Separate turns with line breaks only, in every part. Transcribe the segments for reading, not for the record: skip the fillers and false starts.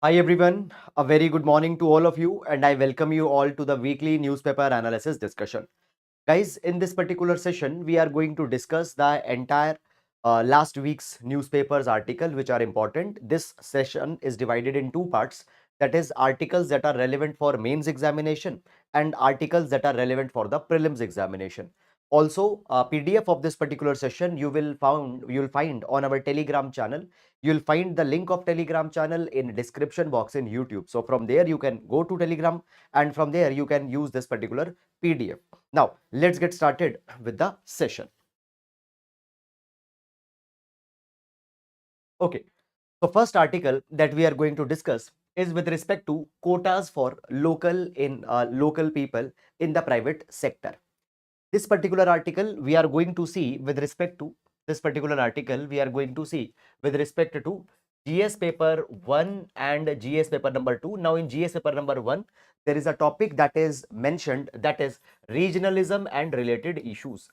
Hi everyone, a very good morning to all of you, and I welcome you all to the weekly newspaper analysis discussion. Guys, in this particular session, we are going to discuss the entire last week's newspapers article, which are important. This session is divided in two parts. That is, articles that are relevant for mains examination and articles that are relevant for the prelims examination. Also, a PDF of this particular session you'll find on our Telegram channel. You'll find the link of Telegram channel in description box in YouTube. So from there you can go to Telegram, and from there you can use this particular PDF. Now, let's get started with the session. Okay, so first article that we are going to discuss is with respect to quotas for local people in the private sector. This particular article we are going to see with respect to GS paper 1 and GS paper number 2. Now in GS paper number 1, there is a topic that is mentioned, that is regionalism and related issues.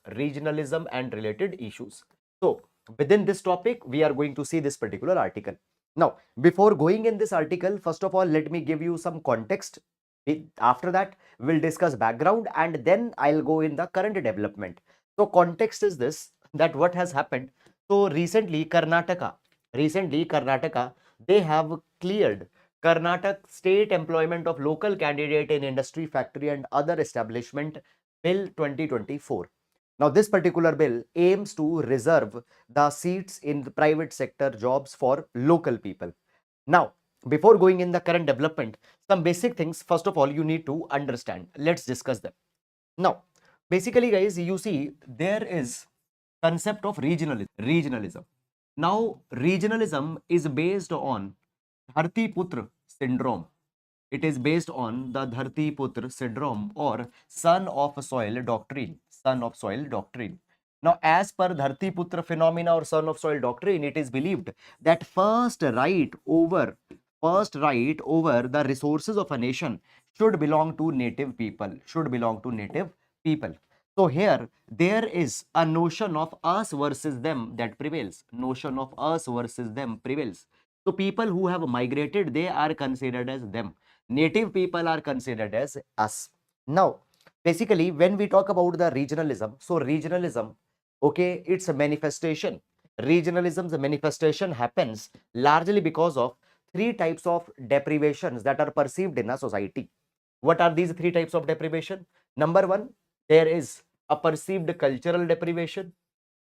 So within this topic, we are going to see this particular article. Now, before going in this article, first of all, let me give you some context. After that, we'll discuss background, and then I'll go in the current development. So context is this, that what has happened. So recently Karnataka, they have cleared Karnataka State Employment of Local Candidate in Industry, Factory and Other Establishment Bill 2024. Now, this particular bill aims to reserve the seats in the private sector jobs for local people. Now, before going in the current development, some basic things, first of all, you need to understand. Let's discuss them. Now, basically, guys, you see, there is concept of regionalism. Now, regionalism is based on Dharti Putra syndrome. It is based on the Dharti Putra syndrome or son of soil doctrine. Now, as per Dharti Putra phenomena or son of soil doctrine, it is believed that first right over the resources of a nation should belong to native people. So here there is a notion of us versus them that prevails. So people who have migrated, they are considered as them. Native people are considered as us. Now, basically, when we talk about the regionalism, so regionalism, okay, it's a manifestation. Regionalism's manifestation happens largely because of three types of deprivations that are perceived in a society. What are these three types of deprivation? Number one, there is a perceived cultural deprivation.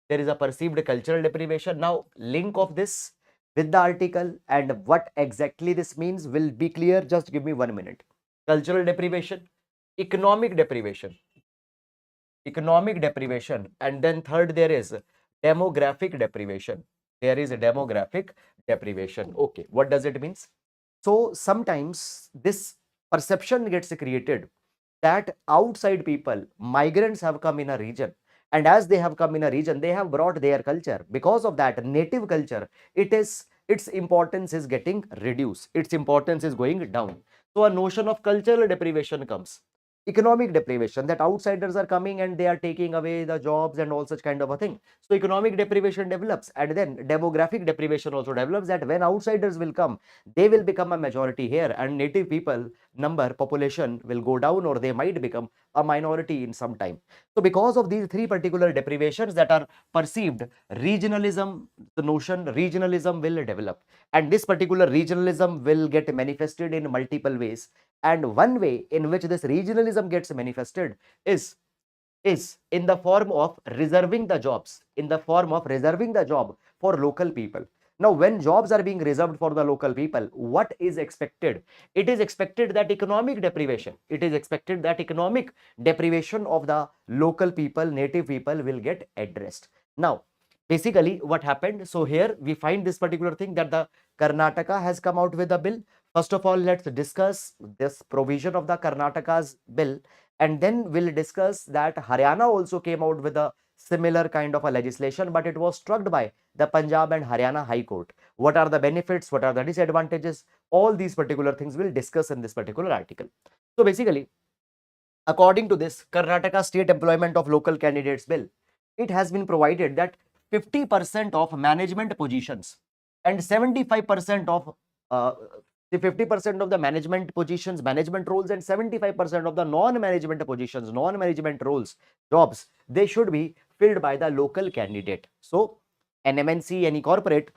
Now, link of this with the article and what exactly this means will be clear. Just give me 1 minute. Cultural deprivation, economic deprivation, and then third, there is demographic deprivation. Okay, what does it mean? So sometimes this perception gets created that outside people, migrants have come in a region, and as they have come in a region, they have brought their culture. Because of that, native culture, its importance is getting reduced, its importance is going down. So a notion of cultural deprivation comes. Economic deprivation, that outsiders are coming and they are taking away the jobs and all such kind of a thing. So economic deprivation develops, and then demographic deprivation also develops, that when outsiders will come, they will become a majority here, and native people population will go down, or they might become a minority in some time. So because of these three particular deprivations that are perceived, regionalism will develop, and this particular regionalism will get manifested in multiple ways. And one way in which this regionalism gets manifested is in the form of reserving the job for local people. Now, when jobs are being reserved for the local people, what is expected? It is expected that economic deprivation of the local people, native people, will get addressed. Now, basically what happened, so here we find this particular thing, that the Karnataka has come out with a bill. First of all, let's discuss this provision of the Karnataka's bill, and then we'll discuss that Haryana also came out with a similar kind of a legislation, but it was struck by the Punjab and Haryana High Court. What are the benefits? What are the disadvantages? All these particular things we'll discuss in this particular article. So basically, according to this Karnataka State Employment of Local Candidates Bill, it has been provided that 50% of management positions and 75% of The 50% of the management positions, management roles, and 75% of the non-management positions, non-management roles, jobs, they should be filled by the local candidate. So an MNC, any corporate,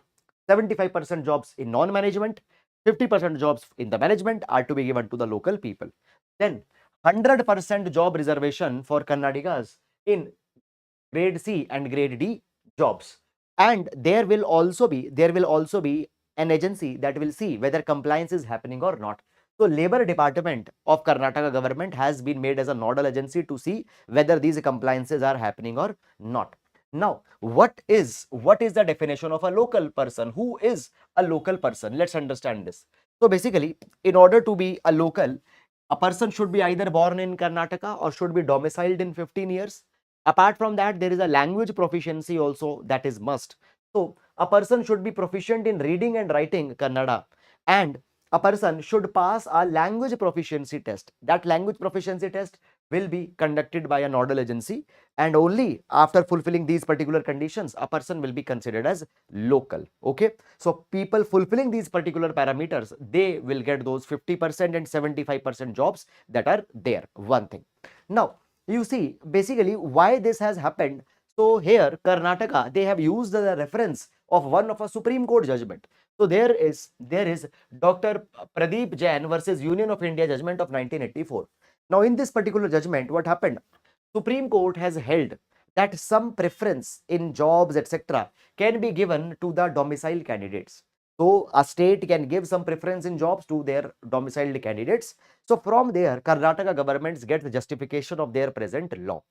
75% jobs in non-management, 50% jobs in the management are to be given to the local people. Then 100% job reservation for Karnataka's in grade C and grade D jobs. And there will also be an agency that will see whether compliance is happening or not. So Labor Department of Karnataka government has been made as a nodal agency to see whether these compliances are happening or not. Now, what is the definition of a local person? Who is a local person? Let's understand this. So basically, in order to be a local, a person should be either born in Karnataka or should be domiciled in 15 years. Apart from that, there is a language proficiency also that is must. So a person should be proficient in reading and writing Kannada, and a person should pass a language proficiency test. That language proficiency test will be conducted by a nodal agency, and only after fulfilling these particular conditions, a person will be considered as local. Okay. So people fulfilling these particular parameters, they will get those 50% and 75% jobs that are there. One thing. Now, you see basically why this has happened. So here Karnataka, they have used the reference of one of a Supreme Court judgment. So there is Dr. Pradeep Jain versus Union of India judgment of 1984. Now in this particular judgment, what happened? Supreme Court has held that some preference in jobs, etc., can be given to the domicile candidates. So a state can give some preference in jobs to their domiciled candidates. So from there, Karnataka governments get the justification of their present law.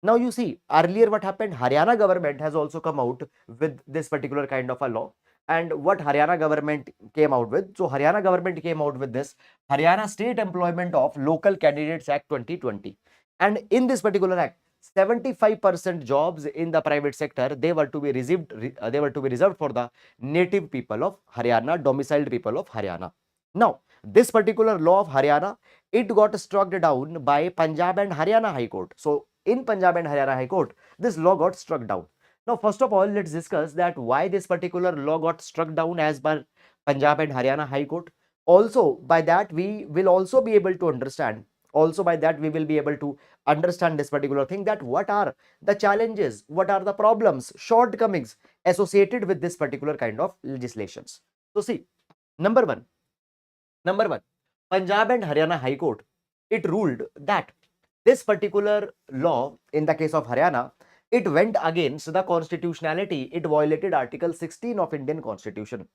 Now you see, earlier what happened, Haryana government has also come out with this particular kind of a law. And what Haryana government came out with? So Haryana government came out with this Haryana State Employment of Local Candidates Act 2020. And in this particular act, 75% jobs in the private sector, they were to be reserved for the native people of Haryana, domiciled people of Haryana. Now, this particular law of Haryana, it got struck down by Punjab and Haryana High Court. So in Punjab and Haryana High Court, this law got struck down. Now, first of all, let's discuss that why this particular law got struck down as per Punjab and Haryana High Court. Also, by that we will also be able to understand. Also, by that we will be able to understand this particular thing, that what are the challenges, what are the problems, shortcomings associated with this particular kind of legislations. So, see, number one, Punjab and Haryana High Court, it ruled that this particular law, in the case of Haryana, it went against the constitutionality. It violated Article 16 of Indian Constitution.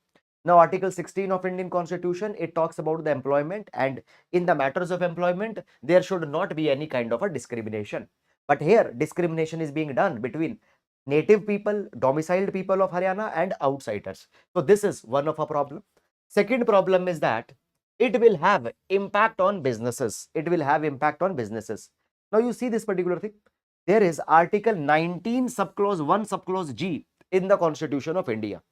Now, Article 16 of Indian Constitution, it talks about the employment, and in the matters of employment, there should not be any kind of a discrimination. But here, discrimination is being done between native people, domiciled people of Haryana, and outsiders. So this is one of a problem. Second problem is that it will have impact on businesses. It will have impact on businesses. Now you see this particular thing. There is Article 19 subclause 1 subclause G in the Constitution of India.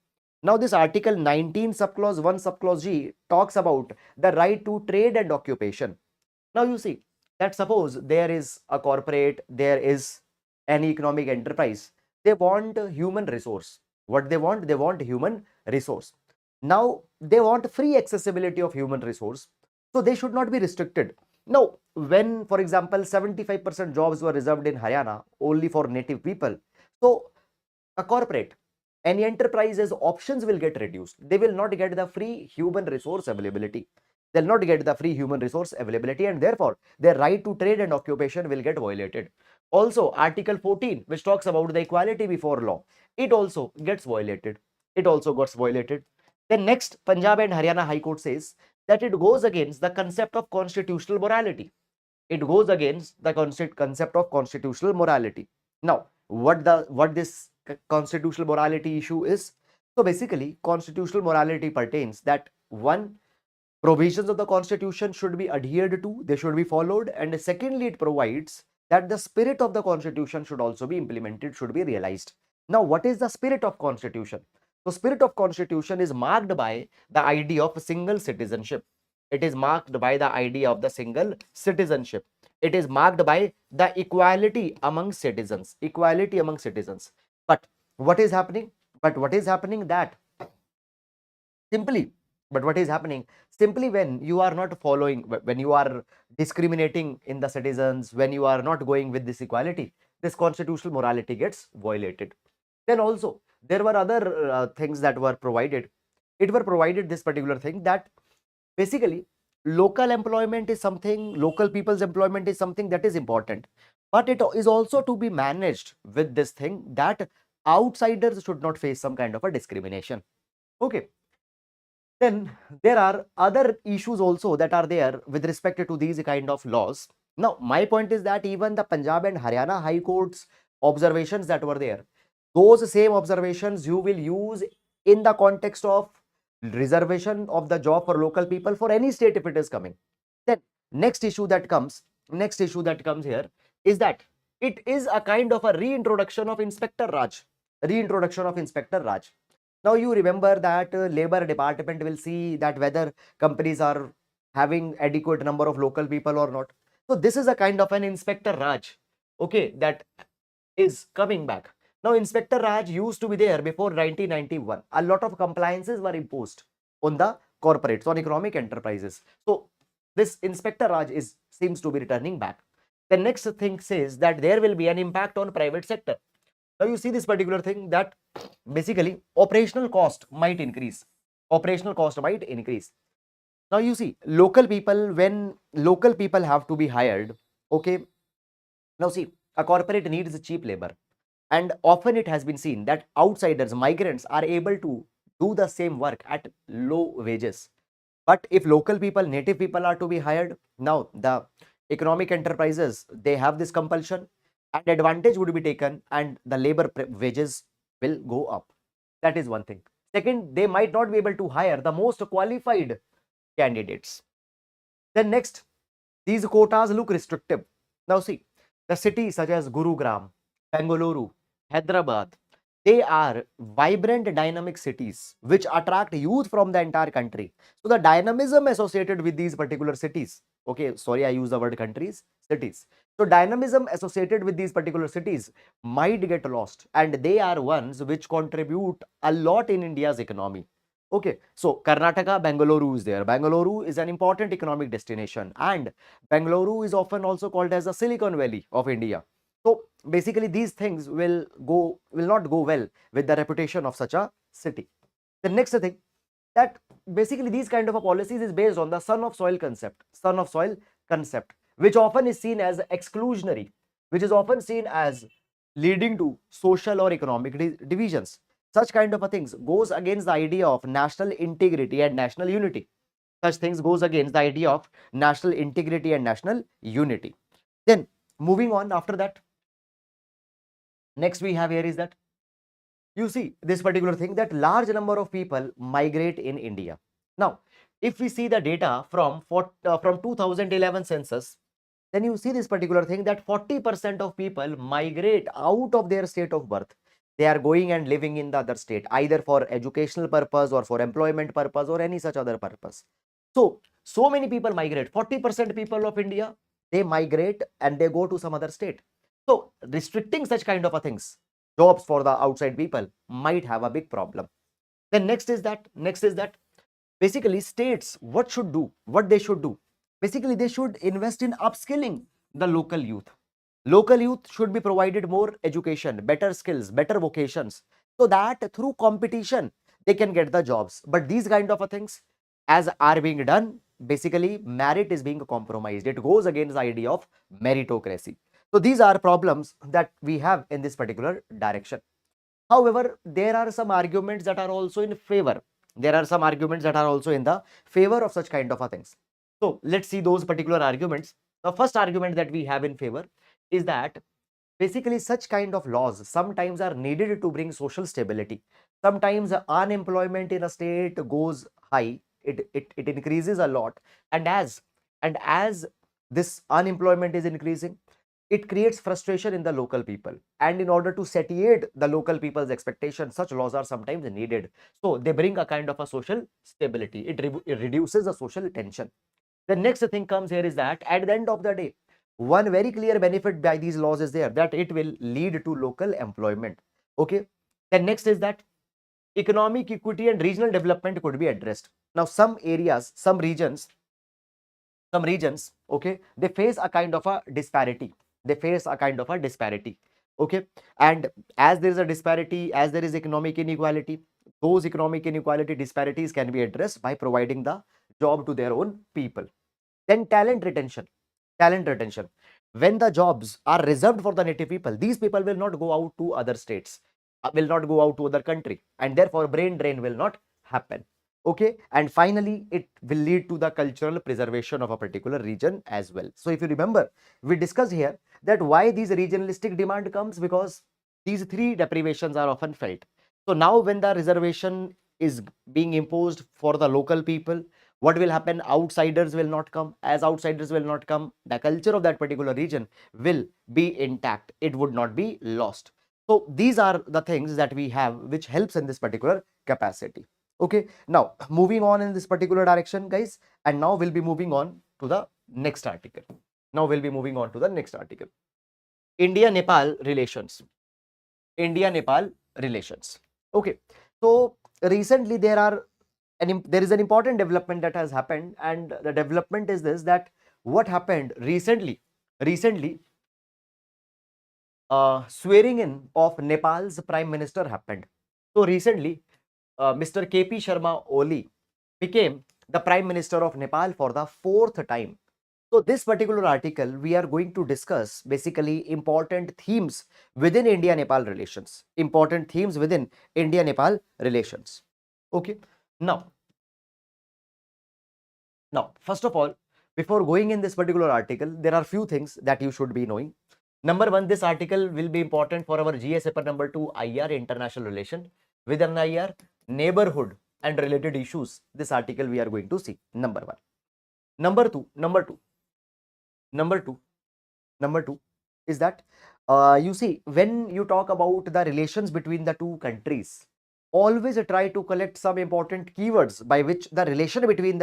Now this Article 19 subclause 1 subclause G talks about the right to trade and occupation. Now you see that suppose there is a corporate, there is an economic enterprise. They want human resource. What they want? They want human resource. Now they want free accessibility of human resource. So they should not be restricted. Now, when, for example, 75% jobs were reserved in Haryana only for native people, so a corporate, any enterprise's options will get reduced. They will not get the free human resource availability. They'll not get the free human resource availability, and therefore their right to trade and occupation will get violated. Also, Article 14, which talks about the equality before law, it also gets violated. It also gets violated. Then next, Punjab and Haryana High Court says that it goes against the concept of constitutional morality. It goes against the concept of constitutional morality. Now, what this constitutional morality issue is? So basically, constitutional morality pertains that one, provisions of the Constitution should be adhered to, they should be followed, and secondly, it provides that the spirit of the Constitution should also be implemented, should be realized. Now, what is the spirit of Constitution? So, spirit of Constitution is marked by the idea of single citizenship. It is marked by the idea of the single citizenship. It is marked by the equality among citizens. Equality among citizens. But what is happening? That simply But what is happening? Simply when you are not following, when you are discriminating in the citizens, when you are not going with this equality, this constitutional morality gets violated. Then also, there were other things that were provided. It were provided this particular thing that basically local employment is something, local people's employment is something that is important, but it is also to be managed with this thing that outsiders should not face some kind of a discrimination. Okay, then there are other issues also that are there with respect to these kind of laws. Now my point is that even the Punjab and Haryana high courts observations that were there, those same observations you will use in the context of reservation of the job for local people for any state if it is coming. Then next issue that comes here is that it is a kind of a reintroduction of Inspector Raj. Reintroduction of Inspector Raj. Now you remember that labor department will see that whether companies are having adequate number of local people or not. So this is a kind of an Inspector Raj, okay, that is coming back. Now Inspector Raj used to be there before 1991. A lot of compliances were imposed on the corporates, on economic enterprises. So this Inspector Raj seems to be returning back. The next thing says that there will be an impact on private sector. Now you see this particular thing that basically operational cost might increase. Operational cost might increase. Now you see local people, when local people have to be hired, okay. Now see, a corporate needs cheap labor, and often it has been seen that outsiders, migrants are able to do the same work at low wages. But if local people, native people are to be hired, now the economic enterprises, they have this compulsion and advantage would be taken and the labor wages will go up. That is one thing. Second, they might not be able to hire the most qualified candidates. Then next, these quotas look restrictive. Now see, the cities such as Gurugram, Bengaluru, Hyderabad, they are vibrant, dynamic cities which attract youth from the entire country. So the dynamism associated with these particular cities, okay, sorry, I use the word countries, cities. So dynamism associated with these particular cities might get lost, and they are ones which contribute a lot in India's economy. Okay, so Karnataka, Bengaluru is there. Bengaluru is an important economic destination, and Bengaluru is often also called as the Silicon Valley of India. So basically these things will not go well with the reputation of such a city. The next thing, that basically these kind of a policies is based on the son of soil concept, which often is seen as exclusionary, which is often seen as leading to social or economic divisions. Such kind of a things goes against the idea of national integrity and national unity. Such things goes against the idea of national integrity and national unity. Then moving on after that, next we have here is that you see this particular thing that large number of people migrate in India. Now, if we see the data from 2011 census, then you see this particular thing that 40% of people migrate out of their state of birth. They are going and living in the other state, either for educational purpose or for employment purpose or any such other purpose. So many people migrate. 40% people of India, they migrate and they go to some other state. So restricting such kind of a things, jobs for the outside people might have a big problem. Then next is that basically states what they should do. Basically they should invest in upskilling the local youth. Local youth should be provided more education, better skills, better vocations, so that through competition they can get the jobs. But these kind of things as are being done, basically merit is being compromised. It goes against the idea of meritocracy. So these are problems that we have in this particular direction. However, there are some arguments that are also in favor. There are some arguments that are also in the favor of such kind of things. So let's see those particular arguments. The first argument that we have in favor is that basically such kind of laws sometimes are needed to bring social stability. Sometimes unemployment in a state goes high, it increases a lot, and as this unemployment is increasing, it creates frustration in the local people, and in order to satiate the local people's expectations, such laws are sometimes needed. So they bring a kind of a social stability. It reduces the social tension. The next thing comes here is that at the end of the day, one very clear benefit by these laws is there, that it will lead to local employment. Okay. Then next is that economic equity and regional development could be addressed. Now, some areas, some regions, okay, they face a kind of a disparity. They face a kind of a disparity, okay. And as there is a disparity, as there is economic inequality, those economic inequality disparities can be addressed by providing the job to their own people. Then talent retention. Talent retention. When the jobs are reserved for the native people, these people will not go out to other states, will not go out to other country, and therefore brain drain will not happen. Okay, and finally, it will lead to the cultural preservation of a particular region as well. So if you remember, we discussed here that why these regionalistic demand comes, because these three deprivations are often felt. So now when the reservation is being imposed for the local people, what will happen? Outsiders will not come. As outsiders will not come, the culture of that particular region will be intact. It would not be lost. So these are the things that we have which helps in this particular capacity. Okay, now moving on in this particular direction, guys, and now we'll be moving on to the next article. Now we'll be moving on to the next article. India-Nepal relations. India-Nepal relations. Okay, so recently there is an important development that has happened, and the development is this: that what happened recently, swearing in of Nepal's prime minister happened. So recently, Mr. KP Sharma Oli became the prime minister of Nepal for the fourth time. So this particular article, we are going to discuss basically important themes within India-Nepal relations. Important themes within India-Nepal relations. Okay. Now, first of all, before going in this particular article, there are few things that you should be knowing. Number one, this article will be important for our GS paper number 2 IR international relation. Within IR, neighborhood and related issues. This article we are going to see. Number one. Number two is that you see, when you talk about the relations between the two countries, always try to collect some important keywords by which the relation between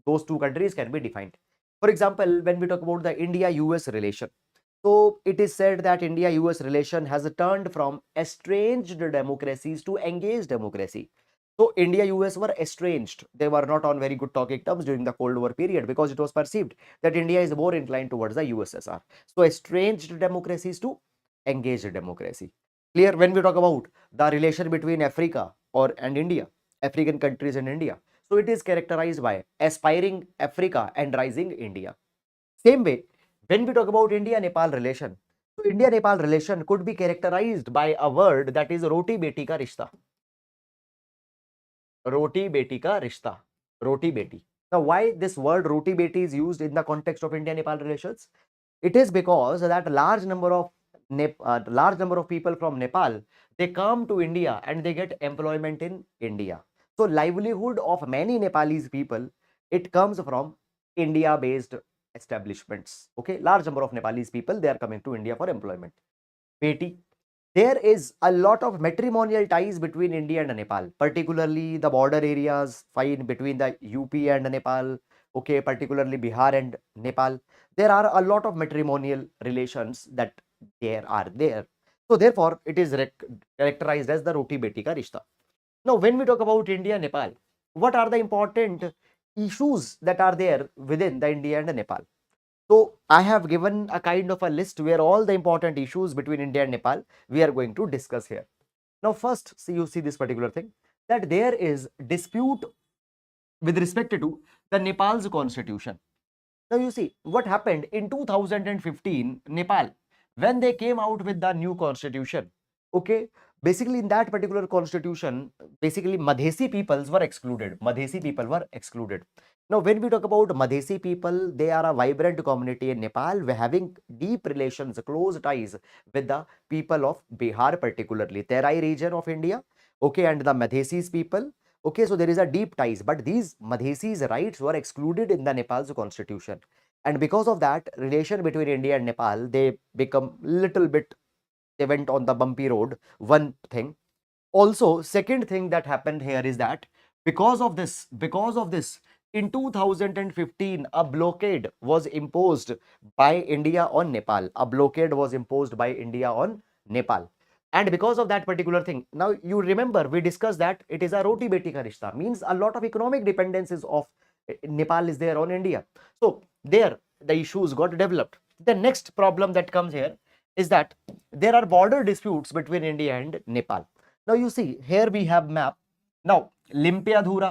those two countries can be defined. For example, when we talk about the India-US relation, so it is said that India-US relation has turned from estranged democracies to engaged democracy. So India-US were estranged. They were not on very good talking terms during the Cold War period, because it was perceived that India is more inclined towards the USSR. So estranged democracies to engaged democracy. Clear? When we talk about the relation between Africa and India, African countries and India, so it is characterized by aspiring Africa and rising India. Same way, when we talk about India-Nepal relation, so India-Nepal relation could be characterized by a word that is roti beti ka rishta. Roti beti ka rishta. Roti beti. Now, why this word roti beti is used in the context of India-Nepal relations? It is because that large number of people from Nepal, they come to India and they get employment in India. So livelihood of many Nepalese people, it comes from India-based establishments. Okay, large number of Nepalese people, they are coming to India for employment. Beti. There is a lot of matrimonial ties between India and Nepal, particularly the border areas fine between the UP and Nepal, okay, particularly Bihar and Nepal. There are a lot of matrimonial relations that there are there. So therefore, it is characterized as the roti beti ka rishta. Now, when we talk about India, Nepal, what are the important issues that are there within the India and Nepal? So I have given a kind of a list where all the important issues between India and Nepal we are going to discuss here. Now first, you see this particular thing, that there is dispute with respect to the Nepal's constitution. Now you see what happened in 2015 Nepal, when they came out with the new constitution. Okay, basically in that particular constitution, basically Madhesi peoples were excluded. Madhesi people were excluded. Now when we talk about Madhesi people, they are a vibrant community in Nepal. We're having deep relations, close ties with the people of Bihar, particularly Terai region of India. Okay, and the Madhesis people. Okay, so there is a deep ties, but these Madhesis' rights were excluded in the Nepal's constitution. And because of that, relation between India and Nepal, they become little bit, they went on the bumpy road, one thing. Also, second thing that happened here is that because of this, in 2015, a blockade was imposed by India on Nepal. A blockade was imposed by India on Nepal. And because of that particular thing, now you remember we discussed that it is a roti beti ka rishta, means a lot of economic dependencies of Nepal is there on India. So there the issues got developed. The next problem that comes here is that there are border disputes between India and Nepal. Now you see here we have map. Now Limpiadhura,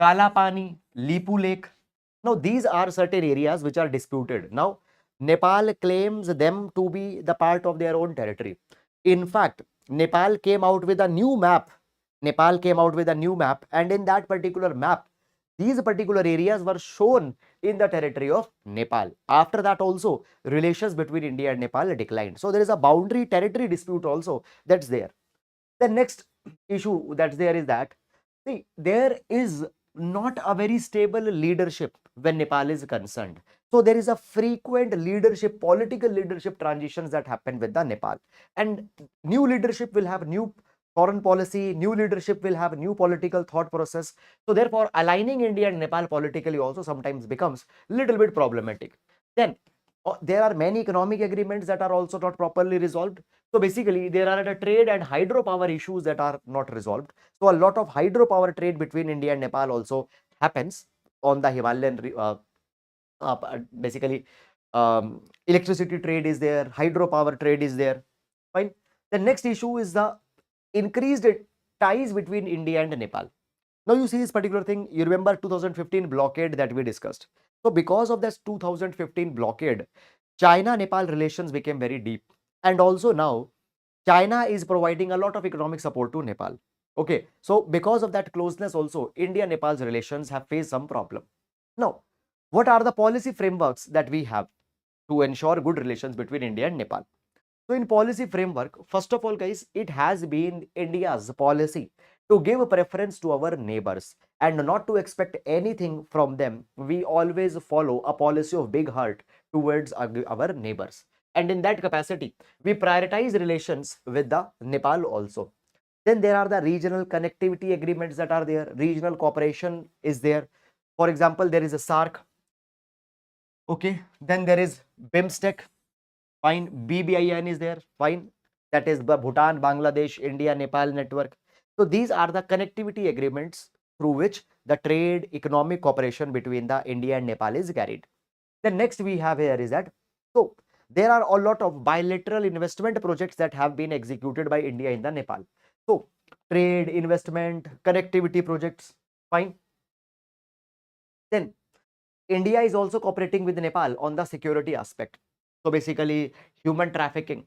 Kalapani, Lipu Lake, now these are certain areas which are disputed. Now Nepal claims them to be the part of their own territory. In fact, Nepal came out with a new map. Nepal came out with a new map, and in that particular map, these particular areas were shown in the territory of Nepal. After that, also relations between India and Nepal declined. So there is a boundary territory dispute also that's there. The next issue that's there is that, see, there is not a very stable leadership when Nepal is concerned. So there is a frequent leadership, political leadership transitions that happen with the Nepal, and new leadership will have new foreign policy, new leadership will have new political thought process. So therefore, aligning India and Nepal politically also sometimes becomes little bit problematic. Then there are many economic agreements that are also not properly resolved. So basically, there are the trade and hydropower issues that are not resolved. So a lot of hydropower trade between India and Nepal also happens on the Himalayan, basically electricity trade is there, hydropower trade is there. Fine. The next issue is the increased ties between India and Nepal. Now you see this particular thing, you remember 2015 blockade that we discussed. So because of this 2015 blockade, China-Nepal relations became very deep. And also now, China is providing a lot of economic support to Nepal. Okay, so because of that closeness also, India-Nepal's relations have faced some problem. Now, what are the policy frameworks that we have to ensure good relations between India and Nepal? So in policy framework, first of all, guys, it has been India's policy to give preference to our neighbors and not to expect anything from them. We always follow a policy of big heart towards our neighbors. And in that capacity, we prioritize relations with the Nepal also. Then there are the regional connectivity agreements that are there. Regional cooperation is there. For example, there is a SARC. Okay. Then there is BIMSTEC. Fine. BBIN is there. Fine. That is the Bhutan, Bangladesh, India, Nepal network. So these are the connectivity agreements through which the trade, economic cooperation between the India and Nepal is carried. The next we have here is that, so there are a lot of bilateral investment projects that have been executed by India in the Nepal. So trade, investment, connectivity projects, fine. Then India is also cooperating with Nepal on the security aspect. So basically human trafficking.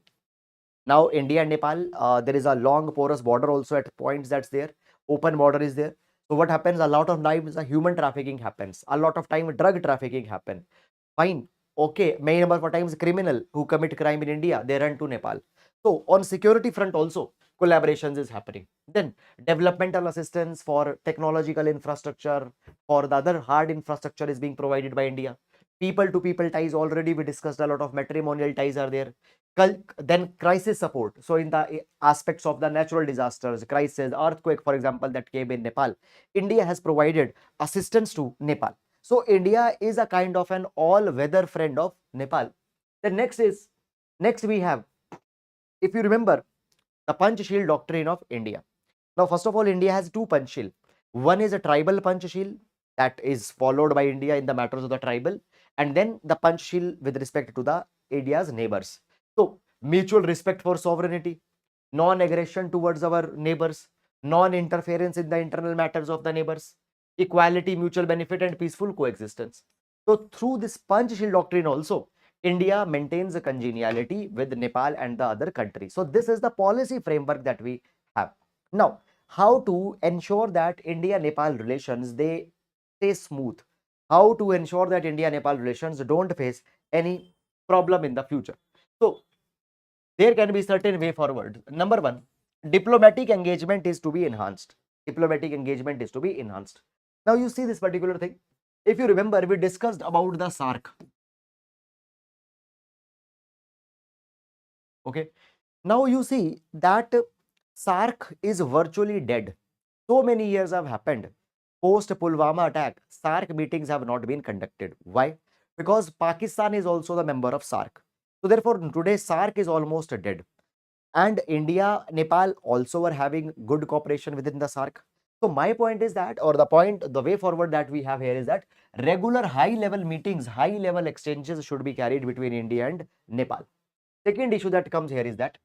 Now India and Nepal, there is a long porous border also at points that's there. Open border is there. So what happens? A lot of times the human trafficking happens. A lot of time drug trafficking happen. Fine. Okay. Many number of times criminal who commit crime in India, they run to Nepal. So on security front also, collaborations is happening. Then developmental assistance for technological infrastructure, for the other hard infrastructure is being provided by India. People to people ties, already we discussed, a lot of matrimonial ties are there. Then crisis support. So in the aspects of the natural disasters, crisis, earthquake, for example, that came in Nepal, India has provided assistance to Nepal. So India is a kind of an all-weather friend of Nepal. The next we have, if you remember, the Panchshil doctrine of India. Now, first of all, India has two Panchshil. One is a tribal Panchshil that is followed by India in the matters of the tribal, and then the Panchshil with respect to the India's neighbors. So, mutual respect for sovereignty, non-aggression towards our neighbors, non-interference in the internal matters of the neighbors, equality, mutual benefit, and peaceful coexistence. So, through this Panchshil doctrine also, India maintains a congeniality with Nepal and the other countries. So, this is the policy framework that we have. Now, how to ensure that India-Nepal relations, they stay smooth? How to ensure that India-Nepal relations don't face any problem in the future? So, there can be certain way forward. Number one, diplomatic engagement is to be enhanced. Diplomatic engagement is to be enhanced. Now you see this particular thing. If you remember, we discussed about the SARC. Okay. Now you see that SARC is virtually dead. So many years have happened. Post Pulwama attack, SARC meetings have not been conducted. Why? Because Pakistan is also the member of SARC. So therefore, today SARC is almost dead. and India, Nepal also are having good cooperation within the SAARC. So my point is that, or the way forward that we have here is that regular high-level meetings, high-level exchanges should be carried between India and Nepal. Second issue that comes here is that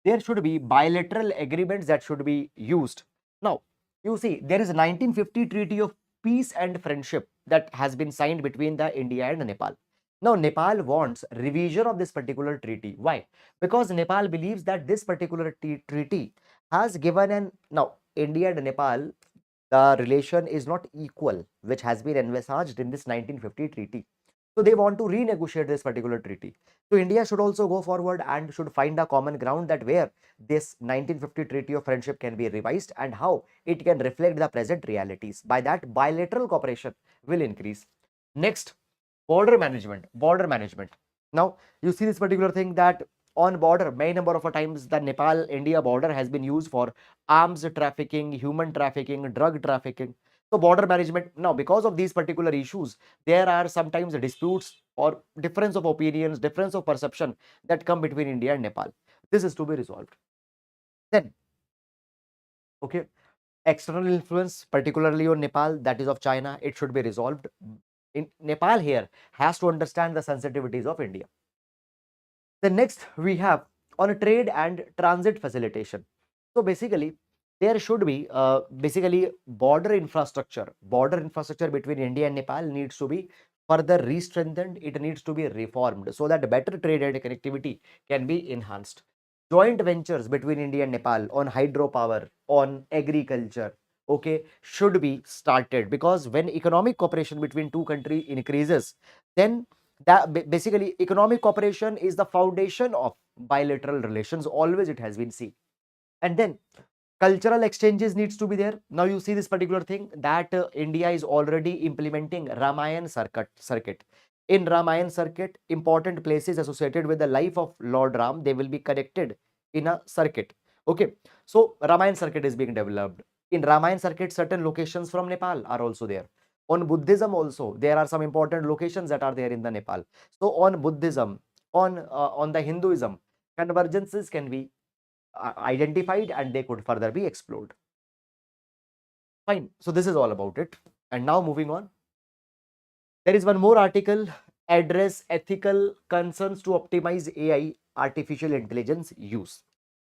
there should be bilateral agreements that should be used. Now, you see, there is a 1950 Treaty of Peace and Friendship that has been signed between the India and Nepal. Now, Nepal wants revision of this particular treaty. Why? Because Nepal believes that this particular treaty has given an, now, India and Nepal, the relation is not equal, which has been envisaged in this 1950 treaty. So they want to renegotiate this particular treaty. So India should also go forward and should find a common ground that where this 1950 Treaty of Friendship can be revised and how it can reflect the present realities. By that, bilateral cooperation will increase. Next, border management. Border management. Now, you see this particular thing that on border, many number of times the Nepal-India border has been used for arms trafficking, human trafficking, drug trafficking. So border management, now because of these particular issues, there are sometimes disputes or difference of opinions, difference of perception that come between India and Nepal. This is to be resolved. Then, okay, external influence, particularly on Nepal, that is of China, it should be resolved. In Nepal here has to understand the sensitivities of India. Then next we have on a trade and transit facilitation. So basically, there should be basically border infrastructure. Border infrastructure between India and Nepal needs to be further re-strengthened. It needs to be reformed so that better trade and connectivity can be enhanced. Joint ventures between India and Nepal on hydropower, on agriculture, okay, should be started, because when economic cooperation between two countries increases, then that basically economic cooperation is the foundation of bilateral relations. Always it has been seen. And then cultural exchanges needs to be there. Now you see this particular thing that India is already implementing Ramayan circuit. In Ramayan circuit, important places associated with the life of Lord Ram, they will be connected in a circuit. Okay, so Ramayan circuit is being developed. In Ramayan circuit, certain locations from Nepal are also there. On Buddhism also, there are some important locations that are there in the Nepal. So on Buddhism, on the Hinduism, convergences can be identified and they could further be explored. Fine. So this is all about it. And now moving on. There is one more article, address ethical concerns to optimize AI artificial intelligence use.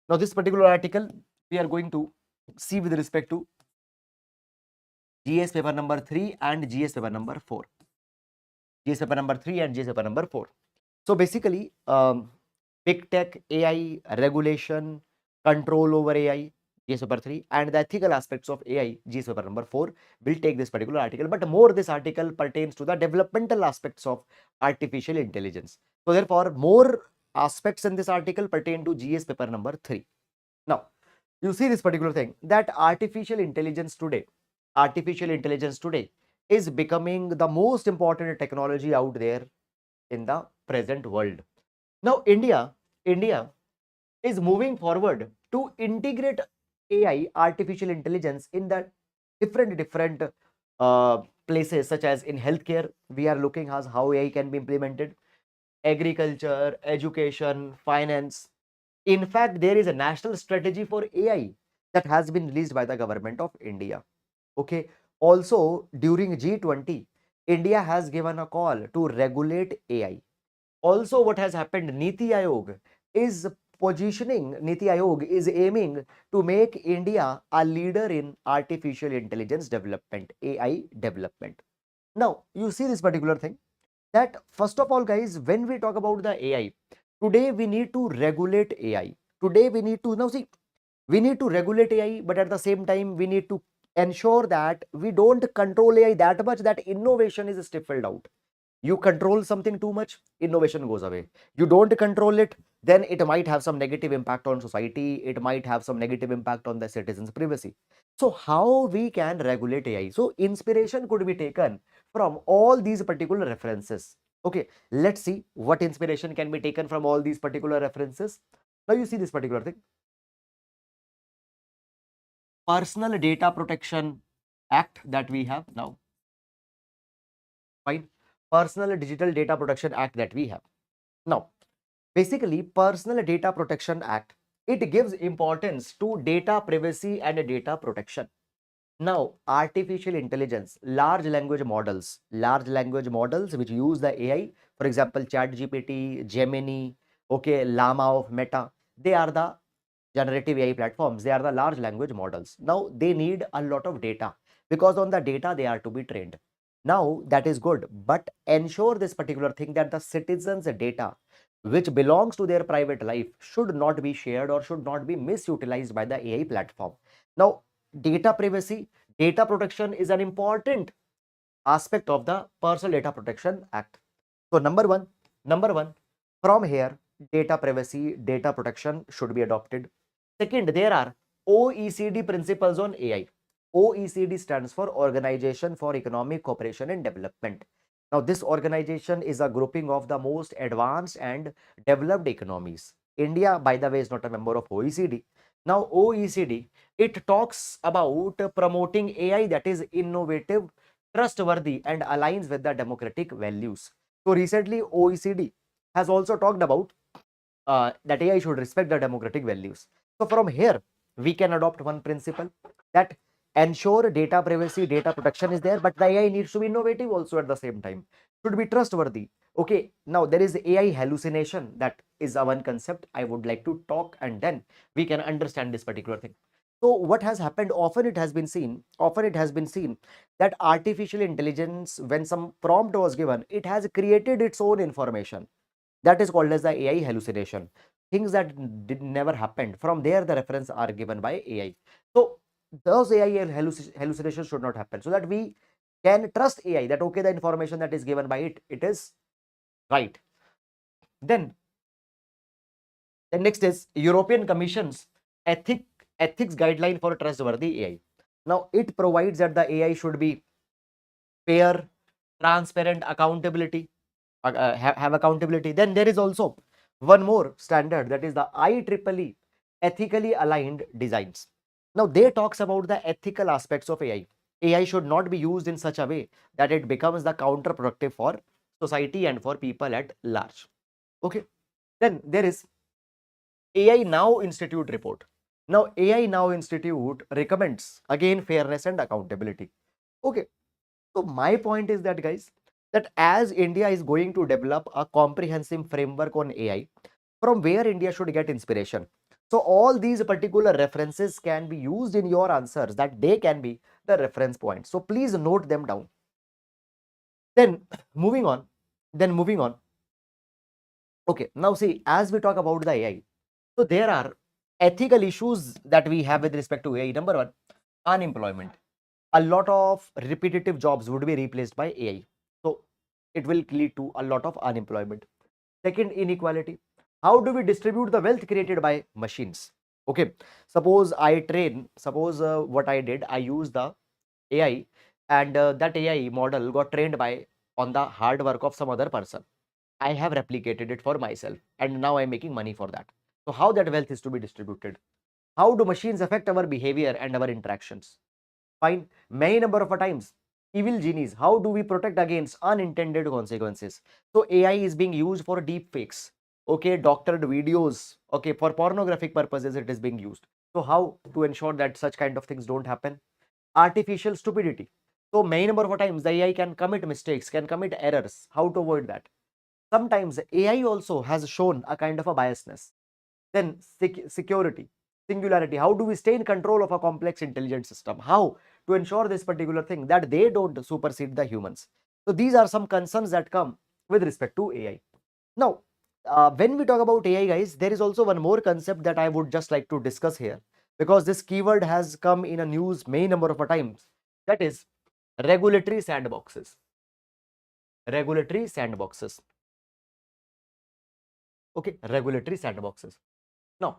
Now this particular article we are going to see with respect to GS paper number 3 and GS paper number 4. GS paper number 3 and GS paper number 4. So basically, big tech, AI, regulation, control over AI, GS paper 3, and the ethical aspects of AI, GS paper number 4, will take this particular article. But more this article pertains to the developmental aspects of artificial intelligence. So therefore, more aspects in this article pertain to GS paper number 3. Now, you see this particular thing that artificial intelligence today is becoming the most important technology out there in the present world. Now, India is moving forward to integrate AI, artificial intelligence, in the different places, such as in healthcare. We are looking at how AI can be implemented, agriculture, education, finance. In fact, there is a national strategy for AI that has been released by the government of India. Okay. Also, during G20, India has given a call to regulate AI. Also, what has happened, Niti Aayog is aiming to make India a leader in artificial intelligence development, AI development. Now, you see this particular thing that first of all, guys, when we talk about the AI, today we need to regulate AI. Today we need to, now see, we need to regulate AI, but at the same time, we need to ensure that we don't control AI that much that innovation is stifled out. You control something too much, innovation goes away. You don't control it, then it might have some negative impact on society. It might have some negative impact on the citizens' privacy. So how we can regulate AI? So inspiration could be taken from all these particular references. Okay, let's see what inspiration can be taken from all these particular references. Now you see this particular thing. Personal Data Protection Act that we have now. Fine. Personal Digital Data Protection Act that we have. Now, basically, Personal Data Protection Act it gives importance to data privacy and data protection. Now, artificial intelligence, large language models which use the AI, for example, ChatGPT, Gemini, okay, Llama of Meta, they are the generative AI platforms. They are the large language models. Now, they need a lot of data because on the data they are to be trained. Now, that is good, but ensure this particular thing that the citizens' data, which belongs to their private life, should not be shared or should not be misutilized by the AI platform. Now, data privacy, data protection is an important aspect of the Personal Data Protection Act. So number one, from here, data privacy, data protection should be adopted. Second, there are OECD principles on AI. OECD stands for Organization for Economic Cooperation and Development. Now, this organization is a grouping of the most advanced and developed economies. India, by the way, is not a member of OECD. Now, OECD, it talks about promoting AI that is innovative, trustworthy, and aligns with the democratic values. So, recently, OECD has also talked about that AI should respect the democratic values. So from here, we can adopt one principle that ensure data privacy, data protection is there, but the AI needs to be innovative also at the same time, should be trustworthy. Okay, now there is AI hallucination. That is a one concept I would like to talk, and then we can understand this particular thing. So what has happened, often it has been seen that artificial intelligence, when some prompt was given, it has created its own information. That is called as the AI hallucination. Things that did never happened. From there, the reference are given by AI. So those AI hallucinations should not happen, so that we can trust AI that okay, the information that is given by it is right. Then the next is European Commission's ethic ethics guideline for trustworthy AI. Now it provides that the AI should be fair, transparent, accountability, have accountability. Then there is also one more standard, that is the IEEE ethically aligned designs. Now they talks about the ethical aspects of AI. AI should not be used in such a way that it becomes the counterproductive for society and for people at large. Okay. Then there is AI Now Institute report. Now AI Now Institute recommends again fairness and accountability. Okay. So my point is that, guys, that as India is going to develop a comprehensive framework on AI, from where India should get inspiration. So all these particular references can be used in your answers, that they can be the reference points. So please note them down. Then moving on, moving on. Okay, now see, as we talk about the AI, so there are ethical issues that we have with respect to AI. Number one, unemployment. A lot of repetitive jobs would be replaced by AI. So it will lead to a lot of unemployment. Second, inequality. How do we distribute the wealth created by machines? Okay, suppose what I did, I used the AI, and that AI model got trained by on the hard work of some other person. I have replicated it for myself, and now I'm making money for that. So how that wealth is to be distributed? How do machines affect our behavior and our interactions? Fine. Many number of times, evil genies. How do we protect against unintended consequences? So AI is being used for deep fakes. Okay, doctored videos. Okay, for pornographic purposes, it is being used. So how to ensure that such kind of things don't happen? Artificial stupidity. So many number of times, the AI can commit mistakes, can commit errors. How to avoid that? Sometimes AI also has shown a kind of a biasness. Then security, singularity. How do we stay in control of a complex intelligent system? How to ensure this particular thing, that they don't supersede the humans? So these are some concerns that come with respect to AI. Now, when we talk about AI, guys, there is also one more concept that I would just like to discuss here, because this keyword has come in a news many number of times. That is regulatory sandboxes. Regulatory sandboxes. Okay, regulatory sandboxes. Now,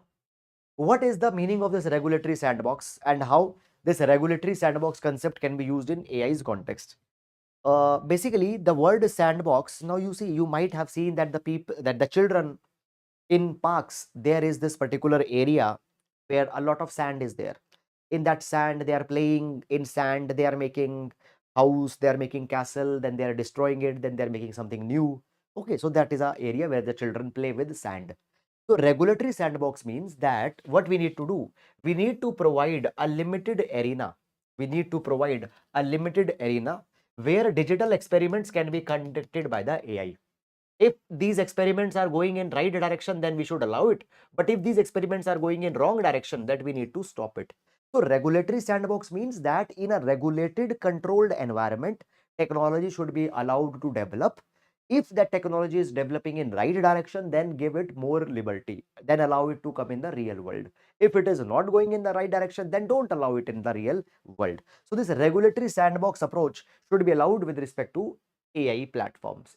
what is the meaning of this regulatory sandbox, and how this regulatory sandbox concept can be used in AI's context? Basically, the word sandbox. Now, you see, you might have seen that the children in parks, there is this particular area where a lot of sand is there. In that sand, they are playing in sand. They are making house. They are making castle. Then they are destroying it. Then they are making something new. Okay, so that is a area where the children play with sand. So regulatory sandbox means that what we need to do, we need to provide a limited arena. We need to provide a limited arena where digital experiments can be conducted by the AI. If these experiments are going in right direction, then we should allow it. But if these experiments are going in wrong direction, that we need to stop it. So regulatory sandbox means that in a regulated, controlled environment, technology should be allowed to develop. If that technology is developing in right direction, then give it more liberty, then allow it to come in the real world. If it is not going in the right direction, then don't allow it in the real world. So this regulatory sandbox approach should be allowed with respect to AI platforms.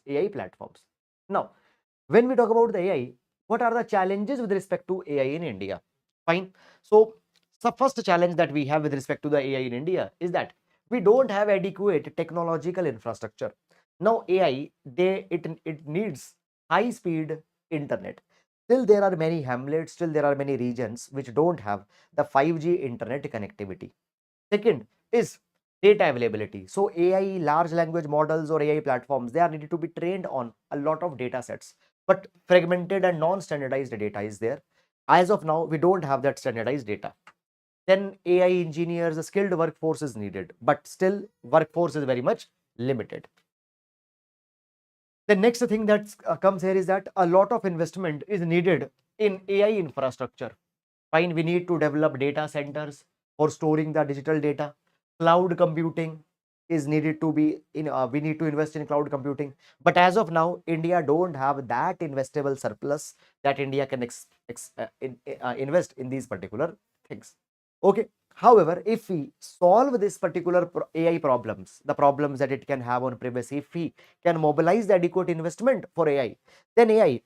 Now, when we talk about the AI, what are the challenges with respect to AI in India? Fine. So, the first challenge that we have with respect to the AI in India is that we don't have adequate technological infrastructure. Now, AI, it needs high speed internet. Still, there are many hamlets, still there are many regions which don't have the 5G internet connectivity. Second is data availability. So AI, large language models or AI platforms, they are needed to be trained on a lot of data sets, but fragmented and non-standardized data is there. As of now, we don't have that standardized data. Then AI engineers, a skilled workforce is needed, but still workforce is very much limited. The next thing that comes here is that a lot of investment is needed in AI infrastructure. Fine, we need to develop data centers for storing the digital data. Cloud computing is needed to be in, we need to invest in cloud computing. But as of now, India don't have that investable surplus that India can invest in these particular things. Okay. However, if we solve this particular AI problems, the problems that it can have on privacy, if we can mobilize the adequate investment for AI, then AI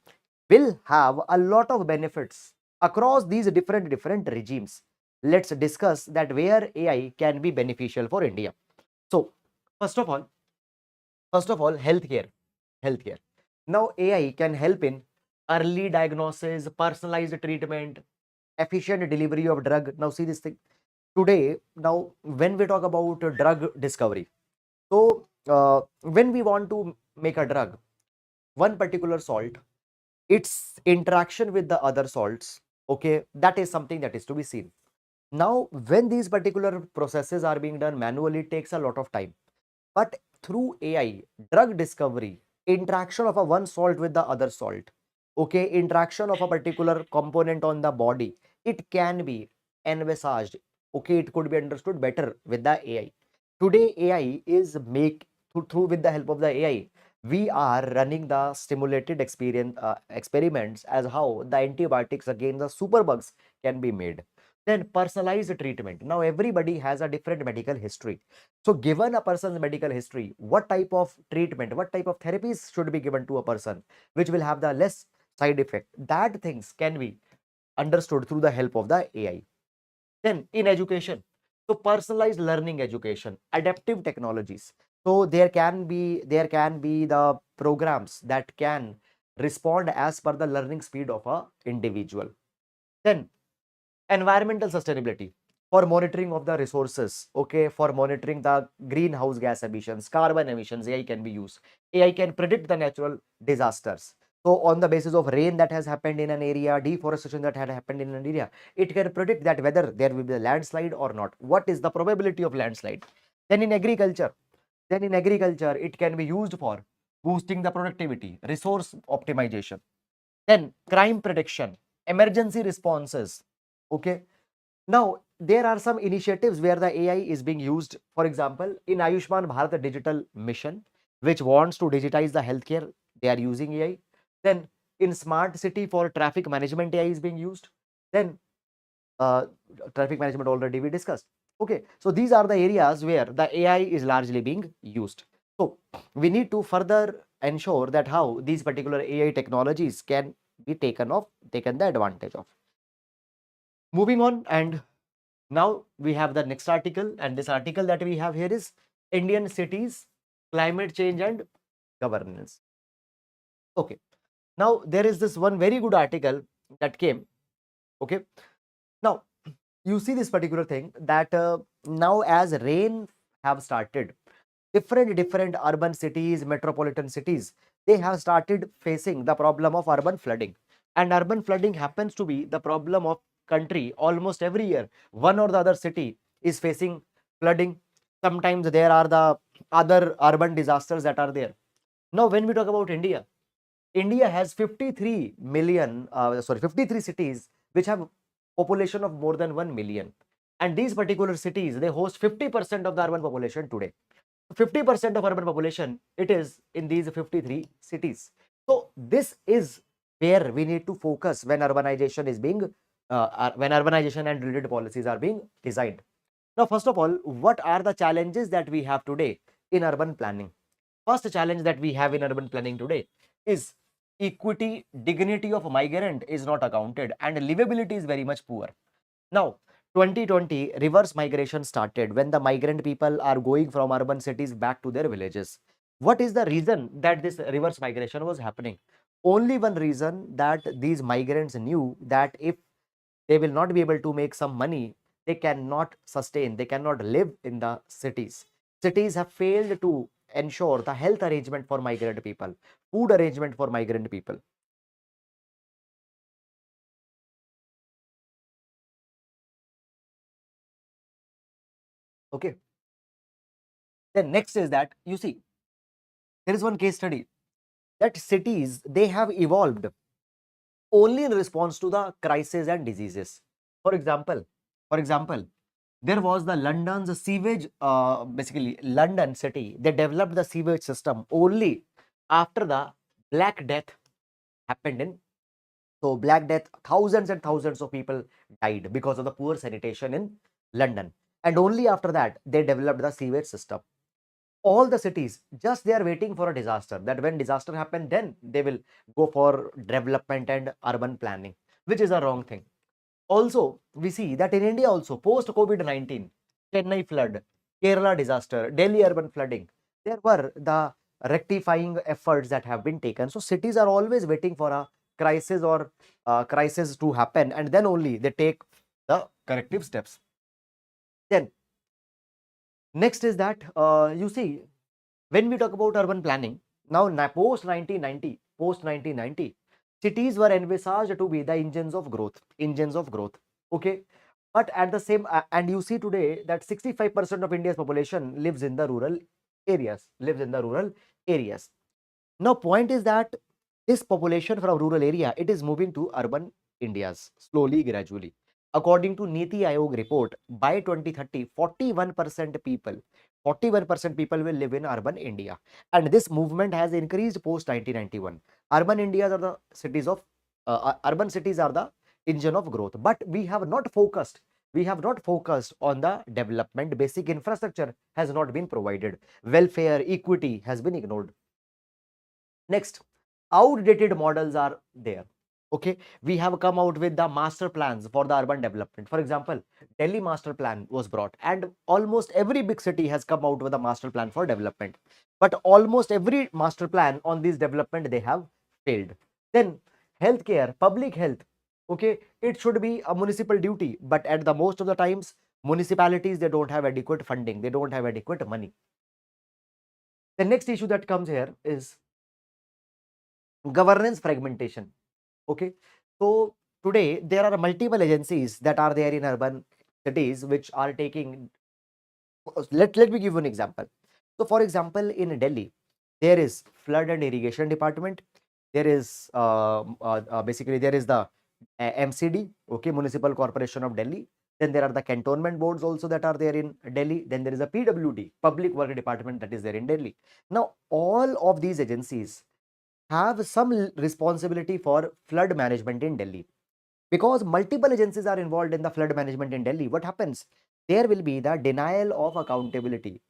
will have a lot of benefits across these different regimes. Let's discuss that where AI can be beneficial for India. So, first of all, healthcare. Now, AI can help in early diagnosis, personalized treatment, efficient delivery of drug. Now, see this thing today. Now, when we talk about drug discovery, so when we want to make a drug, one particular salt, its interaction with the other salts, okay, that is something that is to be seen. Now, when these particular processes are being done manually, it takes a lot of time. But through AI, drug discovery, interaction of a one salt with the other salt, okay, interaction of a particular component on the body, it can be envisaged, okay, it could be understood better with the AI. Today, AI is through with the help of the AI, we are running the stimulated experiments as how the antibiotics against the superbugs can be made. Then personalized treatment. Now everybody has a different medical history. So given a person's medical history, what type of treatment, what type of therapies should be given to a person, which will have the less side effect, that things can be understood through the help of the AI. Then in education, so personalized learning education, adaptive technologies. So there can be the programs that can respond as per the learning speed of a individual. Then environmental sustainability, for monitoring of the resources, okay, for monitoring the greenhouse gas emissions, carbon emissions, AI can be used. AI can predict the natural disasters. So on the basis of rain that has happened in an area, deforestation that had happened in an area, it can predict that whether there will be a landslide or not, what is the probability of landslide. Then in agriculture it can be used for boosting the productivity, resource optimization. Then crime prediction, emergency responses, okay. Now, there are some initiatives where the AI is being used. For example, in Ayushman Bharat Digital Mission, which wants to digitize the healthcare, they are using AI. Then, in Smart City for traffic management, AI is being used. Then, uh, traffic management already we discussed. Okay, so these are the areas where the AI is largely being used. So, we need to further ensure that how these particular AI technologies can be taken the advantage of. Moving on, and now we have the next article, and this article that we have here is Indian cities, climate change and governance. Okay, now there is this one very good article that came. Okay, now you see this particular thing that now as rain have started, different urban cities, metropolitan cities, they have started facing the problem of urban flooding. And urban flooding happens to be the problem of country almost every year. One or the other city is facing flooding. Sometimes there are the other urban disasters that are there. Now, when we talk about India, India has 53 million, 53 cities which have population of more than 1 million. And these particular cities, they host 50% of the urban population today. 50% of urban population, it is in these 53 cities. So this is where we need to focus when urbanization is being, when urbanization and related policies are being designed. Now, first of all, what are the challenges that we have today in urban planning? First challenge that we have in urban planning today is equity, dignity of migrant is not accounted and livability is very much poor. Now, 2020 reverse migration started when the migrant people are going from urban cities back to their villages. What is the reason that this reverse migration was happening? Only one reason, that these migrants knew that if they will not be able to make some money, they cannot sustain, they cannot live in the cities. Cities have failed to ensure the health arrangement for migrant people, food arrangement for migrant people. Okay. Then next is that, you see, there is one case study that cities, they have evolved only in response to the crisis and diseases. For example, for example, there was the London's sewage, basically London city, they developed the sewage system only after the Black Death happened in. So Black Death, thousands and thousands of people died because of the poor sanitation in London. And only after that, they developed the sewage system. All the cities, just they are waiting for a disaster, that when disaster happen, then they will go for development and urban planning, which is a wrong thing. Also, we see that in India also, post COVID-19, Chennai flood, Kerala disaster, Delhi urban flooding, there were the rectifying efforts that have been taken. So cities are always waiting for a crisis or crisis to happen, and then only they take the corrective steps. Then next is that, you see, when we talk about urban planning, now post 1990, cities were envisaged to be the engines of growth, Okay. But at the same, and you see today that 65% of India's population lives in the rural areas. Now, point is that this population from rural area, it is moving to urban Indias slowly, gradually. According to Niti Aayog report, by 2030, 41% people will live in urban India. And this movement has increased post 1991. Urban Indias are the cities of, urban cities are the engine of growth. But we have not focused. We have not focused on the development. Basic infrastructure has not been provided. Welfare, equity has been ignored. Next, outdated models are there. Okay, we have come out with the master plans for the urban development. For example, Delhi master plan was brought, and almost every big city has come out with a master plan for development. But almost every master plan on this development, they have failed. Then healthcare, public health. Okay, it should be a municipal duty, but at the most of the times, municipalities, they don't have adequate funding, they don't have adequate money. The next issue that comes here is governance fragmentation. Okay, so today there are multiple agencies that are there in urban cities which are taking, let me give you an example. So for example, in Delhi, there is flood and irrigation department, there is basically there is the MCD, okay, Municipal Corporation of Delhi. Then there are the cantonment boards also that are there in Delhi. Then there is a PWD, Public Work Department, that is there in Delhi. Now all of these agencies have some responsibility for flood management in Delhi. Because multiple agencies are involved in the flood management in Delhi, what happens? There will be the denial of accountability.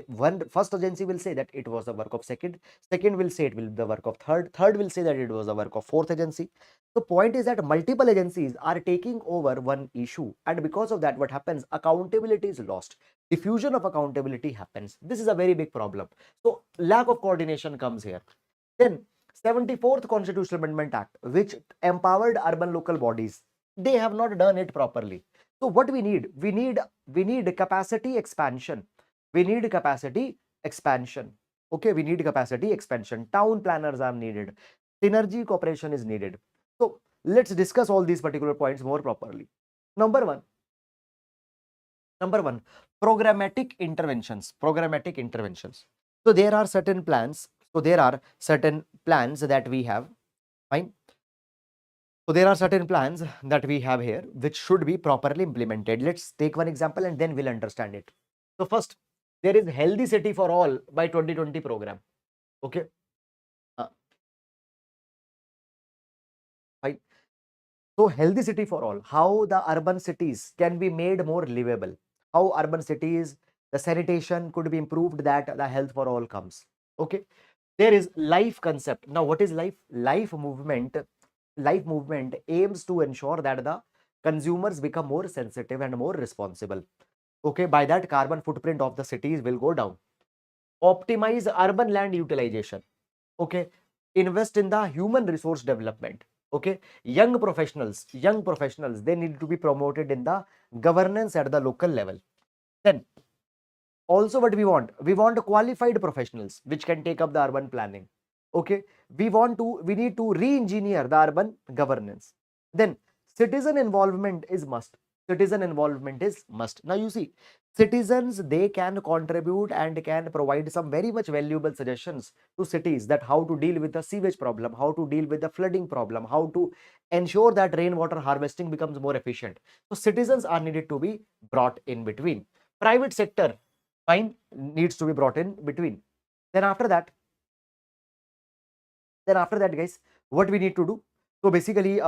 One first agency will say that it was the work of second will say it will be the work of third will say that it was the work of fourth agency. The point is that multiple agencies are taking over one issue, and because of that, what happens? Accountability is lost. Diffusion of accountability happens. This is a very big problem. So lack of coordination comes here. Then 74th Constitutional Amendment Act, which empowered urban local bodies, they have not done it properly. So what we need? We need capacity expansion. We need capacity expansion. Okay, we need capacity expansion. Town planners are needed. Synergy cooperation is needed. So let's discuss all these particular points more properly. Number one, programmatic interventions. Programmatic interventions. So there are certain plans. So there are certain plans that we have. Fine. So there are certain plans that we have here which should be properly implemented. Let's take one example and then we'll understand it. So first, there is Healthy City for All by 2020 program. Okay. Fine. So Healthy City for All, how the urban cities can be made more livable, how urban cities, the sanitation could be improved, that the health for all comes. Okay. There is life concept. Now, what is life? Life movement aims to ensure that the consumers become more sensitive and more responsible. Okay, by that carbon footprint of the cities will go down. Optimize urban land utilization. Okay, invest in the human resource development. Okay, young professionals, they need to be promoted in the governance at the local level. Then also what we want qualified professionals which can take up the urban planning. Okay, we need to re-engineer the urban governance. Then citizen involvement is must. Now you see, citizens, they can contribute and can provide some very much valuable suggestions to cities, that how to deal with the sewage problem, how to deal with the flooding problem, how to ensure that rainwater harvesting becomes more efficient. So citizens are needed to be brought in between. Private sector, fine, needs to be brought in between. Then after that, guys, what we need to do? So basically,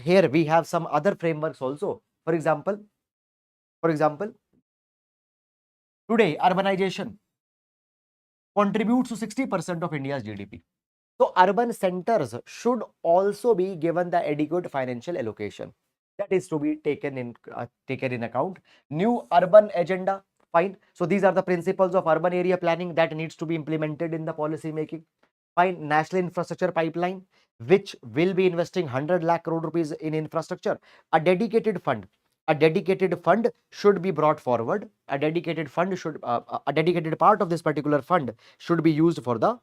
here we have some other frameworks also. For example, today urbanization contributes to 60% of India's GDP. So urban centers should also be given the adequate financial allocation. That is to be taken in account. New urban agenda, fine. So these are the principles of urban area planning that needs to be implemented in the policy making. Fine. National infrastructure pipeline, which will be investing 100 lakh crore rupees in infrastructure. A dedicated fund should be brought forward. A dedicated part of this particular fund should be used for the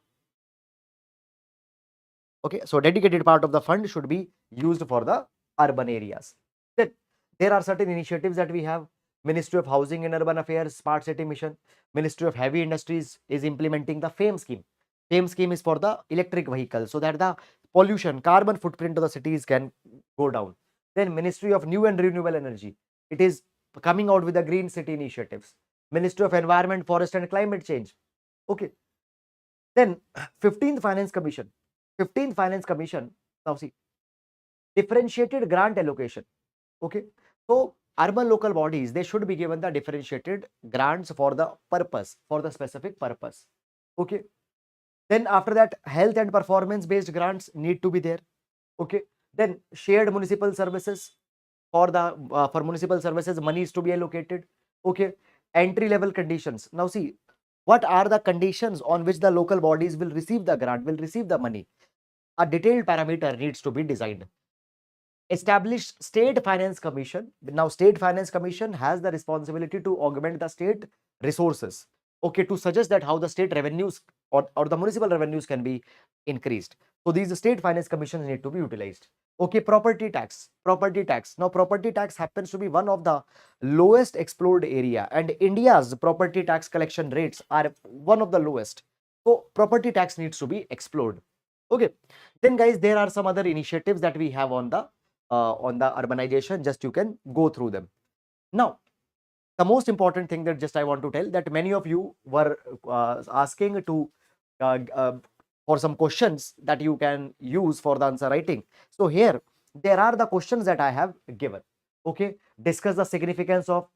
dedicated part of the fund should be used for the urban areas. Then there are certain initiatives that we have. Ministry of Housing and Urban Affairs Smart City Mission. Ministry of Heavy Industries is implementing the FAME scheme. FAME scheme is for the electric vehicles, so that the pollution, carbon footprint of the cities can go down. Then Ministry of New and Renewable Energy, it is coming out with the green city initiatives. Ministry of Environment, Forest and Climate Change. Okay. Then 15th Finance Commission. Now see, differentiated grant allocation. Okay. So urban local bodies, they should be given the differentiated grants for the specific purpose. Okay. Then after that, health and performance based grants need to be there. Okay. Then shared municipal services, for municipal services, money is to be allocated. Okay. Entry level conditions. Now see, what are the conditions on which the local bodies will receive the grant, will receive the money? A detailed parameter needs to be designed. Establish State Finance Commission. Now, State Finance Commission has the responsibility to augment the state resources. Okay, to suggest that how the state revenues or the municipal revenues can be increased. So these state finance commissions need to be utilized. Okay, property tax. Now, property tax happens to be one of the lowest explored area, and India's property tax collection rates are one of the lowest. So property tax needs to be explored. Okay, then guys, there are some other initiatives that we have on the urbanization. Just you can go through them. Now, the most important thing that just I want to tell, that many of you were asking to for some questions that you can use for the answer writing. So here there are the questions that I have given. Okay, discuss the significance of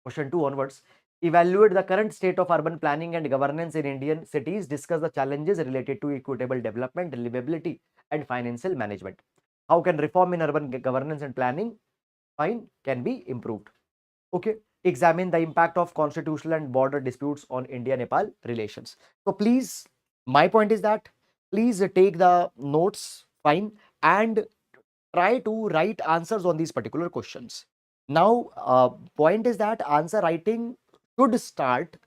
question 2 onwards. Evaluate the current state of urban planning and governance in Indian cities. Discuss the challenges related to equitable development, livability, and financial management. How can reform in urban governance and planning can be improved? Okay. Examine the impact of constitutional and border disputes on India-Nepal relations. So please, my point is that please take the notes, and try to write answers on these particular questions. Now, point is that answer writing should start,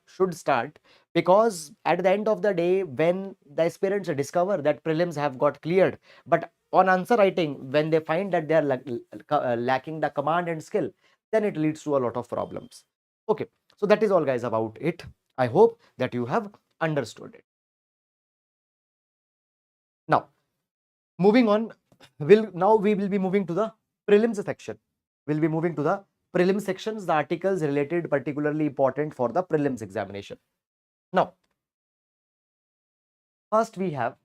because at the end of the day, when the aspirants discover that prelims have got cleared, but on answer writing, when they find that they are lacking the command and skill, then it leads to a lot of problems. Okay, so that is all guys about it. I hope that you have understood it. Now, moving on, we will be moving to the prelims section. We'll be moving to the prelims sections, the articles related particularly important for the prelims examination. Now, first we have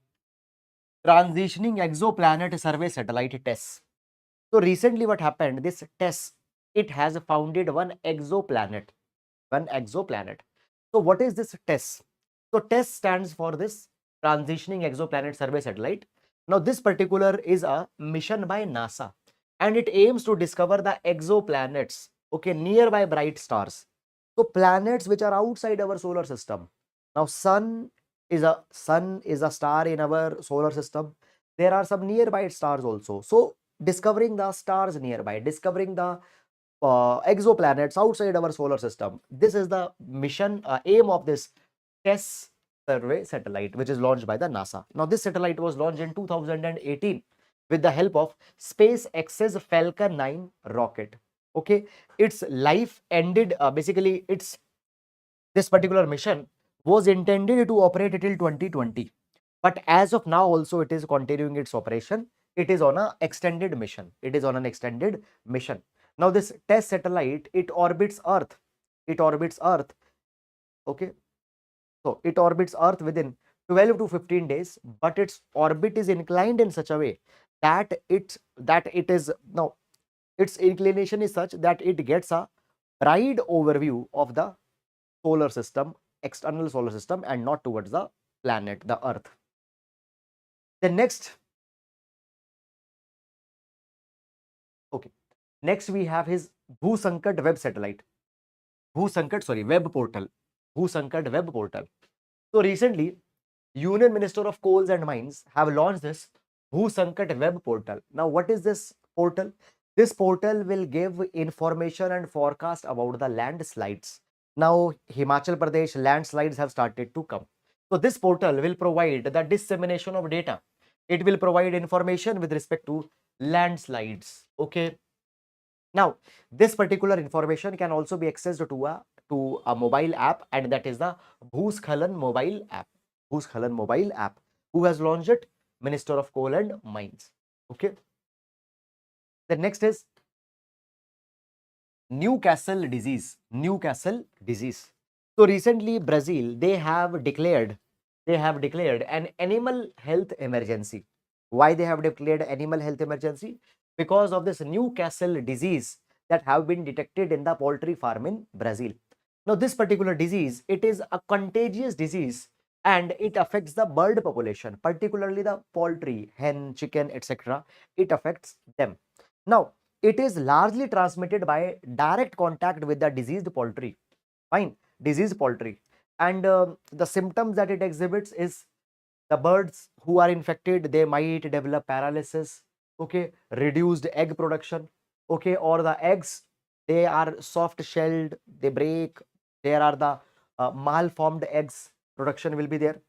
transitioning exoplanet survey satellite TESS. So recently what happened, this TESS, it has founded one exoplanet. So what is this TESS? So TESS stands for this transitioning exoplanet survey satellite. Now this particular is a mission by NASA and it aims to discover the exoplanets, okay, nearby bright stars. So planets which are outside our solar system. Now sun is a star in our solar system. There are some nearby stars also. So discovering the stars nearby, discovering the exoplanets outside our solar system. This is the mission aim of this TESS survey satellite, which is launched by the NASA. Now, this satellite was launched in 2018 with the help of SpaceX's Falcon 9 rocket. Okay, its life ended basically this particular mission was intended to operate till 2020, but as of now also it is continuing its operation. It is on an extended mission. Now this TESS satellite, it orbits Earth. Okay, so it orbits Earth within 12 to 15 days, but its orbit is inclined in such a way that its inclination is such that it gets a wide overview of the solar system, external solar system, and not towards the planet, the Earth. The next we have his Bhusanket Web satellite. Web Portal. Bhusanket Web Portal. So recently, Union Minister of Coals and Mines have launched this Bhusanket Web Portal. Now, what is this portal? This portal will give information and forecast about the landslides. Now, Himachal Pradesh landslides have started to come. So, this portal will provide the dissemination of data. It will provide information with respect to landslides. Okay. Now, this particular information can also be accessed to a mobile app, and that is the Bhusanket mobile app. Bhusanket mobile app. Who has launched it? Minister of Coal and Mines. Okay. The next is Newcastle disease. So recently, Brazil, they have declared an animal health emergency. Why they have declared animal health emergency? Because of this Newcastle disease that have been detected in the poultry farm in Brazil. Now, this particular disease, it is a contagious disease and it affects the bird population, particularly the poultry, hen, chicken, etc. It affects them. Now, it is largely transmitted by direct contact with the diseased poultry. Fine, diseased poultry. And the symptoms that it exhibits is the birds who are infected, they might develop paralysis, okay, reduced egg production, okay, or the eggs, they are soft shelled, they break, there are the malformed eggs, production will be there.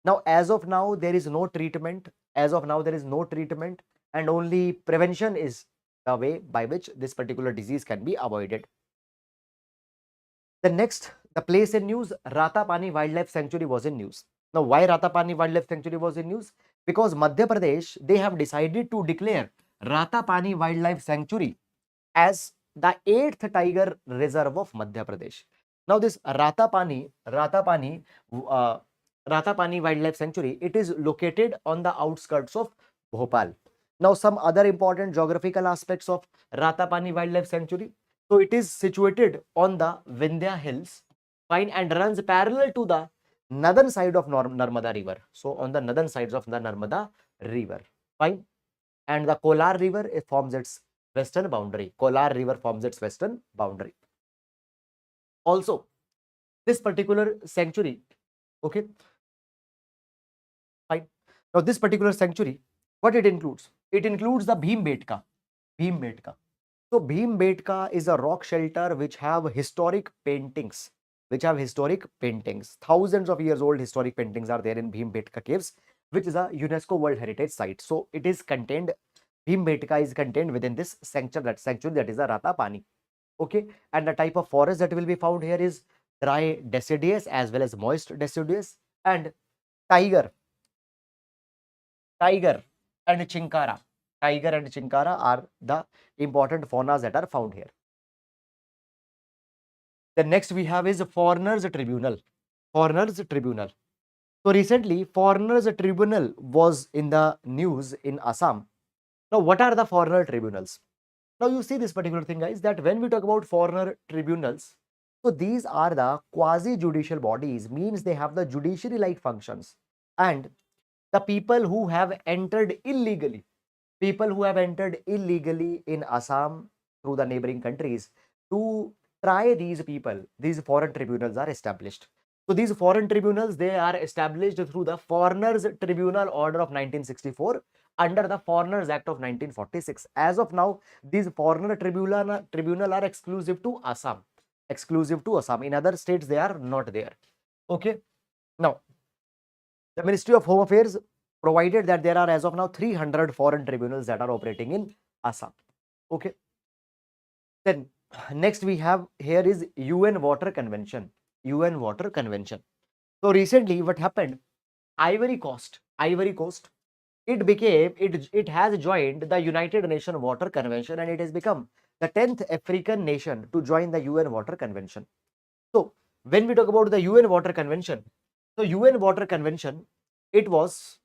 Now, as of now, there is no treatment. And only prevention is the way by which this particular disease can be avoided. The next, the place in news, Ratapani Wildlife Sanctuary was in news. Now, why Ratapani Wildlife Sanctuary was in news? Because Madhya Pradesh, they have decided to declare Ratapani Wildlife Sanctuary as the 8th tiger reserve of Madhya Pradesh. Now, this Ratapani Wildlife Sanctuary, it is located on the outskirts of Bhopal. Now, some other important geographical aspects of Ratapani Wildlife Sanctuary. So, it is situated on the Vindhya Hills, fine, and runs parallel to the northern side of Narmada River. So, on the northern sides of the Narmada River, fine. And the Kolar River, it forms its western boundary. Also, this particular sanctuary, okay, fine. Now, this particular sanctuary, what it includes? It includes the Bhimbetka. So, Bhimbetka is a rock shelter which have historic paintings. Thousands of years old historic paintings are there in Bhimbetka caves. which is a UNESCO World Heritage Site. So it is contained, Bhimbetka is contained within this sanctuary that is a Ratapani. Okay, and the type of forest that will be found here is dry deciduous as well as moist deciduous, and tiger, tiger and chinkara. Tiger and chinkara are the important faunas that are found here. The next we have is Foreigners Tribunal. Foreigners Tribunal. So recently, Foreigners Tribunal was in the news in Assam. Now, what are the foreigner tribunals? Now, you see this particular thing, guys, that when we talk about foreigner tribunals, so these are the quasi-judicial bodies, means they have the judiciary-like functions. And the people who have entered illegally, in Assam through the neighboring countries, to try these people, these foreign tribunals are established. So these foreign tribunals, they are established through the Foreigners Tribunal Order of 1964 under the Foreigners Act of 1946. As of now, these foreigner tribunal are exclusive to Assam. Exclusive to Assam. In other states, they are not there. Okay. Now, the Ministry of Home Affairs provided that there are as of now 300 foreign tribunals that are operating in Assam. Okay. Then next we have here is UN Water Convention. UN Water Convention. So recently what happened? Ivory Coast, it has joined the United Nations Water Convention, and it has become the 10th African nation to join the UN Water Convention. So when we talk about the UN Water Convention, so UN Water Convention, it was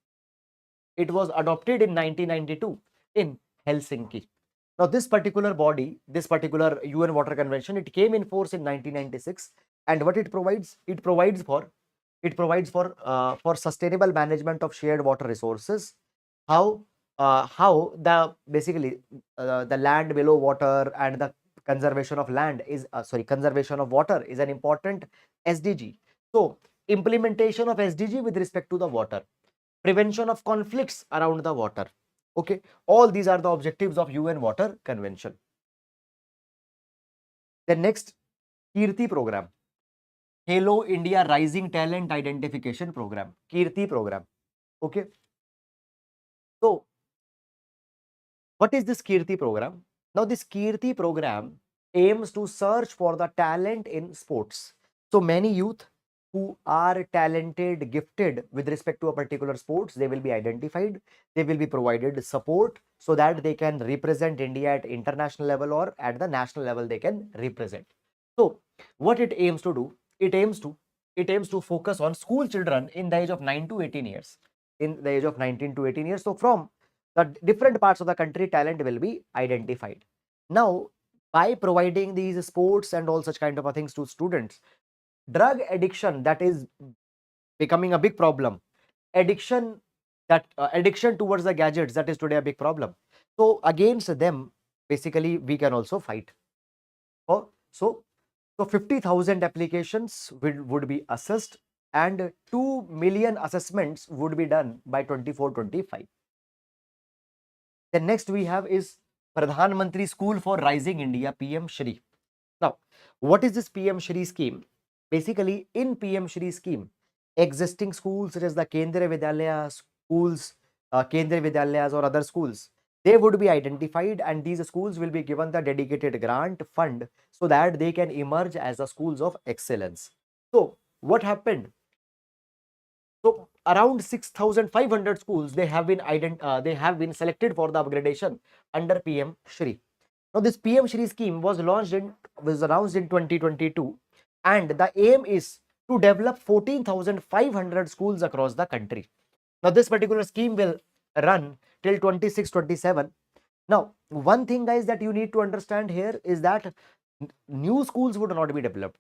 adopted in 1992 in Helsinki. Now this particular body, this particular UN Water Convention, it came in force in 1996, and what it provides? It provides for sustainable management of shared water resources. How the basically the land below water and the conservation of land is conservation of water is an important SDG. So implementation of SDG with respect to the water, prevention of conflicts around the water. Okay, all these are the objectives of UN Water Convention. The next, KIRTI program, Khelo India Rising Talent Identification Program, KIRTI program. Okay, so what is this KIRTI program? Now this KIRTI program aims to search for the talent in sports. So many youth who are talented, gifted with respect to a particular sports, they will be identified, they will be provided support so that they can represent India at international level or at the national level they can represent. So what it aims to do, it aims to focus on school children in the age of 9 to 18 years, in the age of 19 to 18 years. So from the different parts of the country, talent will be identified. Now, by providing these sports and all such kind of things to students, drug addiction, that is becoming a big problem. Addiction towards the gadgets, that is today a big problem. So against them, basically we can also fight. So 50,000 applications would be assessed, and 2 million assessments would be done by 24-25. Then next we have is Pradhan Mantri School for Rising India, PM-SHRI. Now, what is this PM-SHRI scheme? Basically, in PM-SHRI scheme, existing schools such as the Kendriya Vidyalaya schools, Kendriya Vidyalaya or other schools, they would be identified, and these schools will be given the dedicated grant fund so that they can emerge as the schools of excellence. So what happened? So around 6,500 schools, they have been selected for the upgradation under PM-SHRI. Now this PM-SHRI scheme was announced in 2022, and the aim is to develop 14,500 schools across the country. Now this particular scheme will run till 26-27. Now one thing, guys, that you need to understand here is that new schools would not be developed.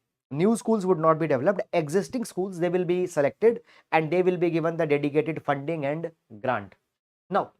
Existing schools, they will be selected and they will be given the dedicated funding and grant. Now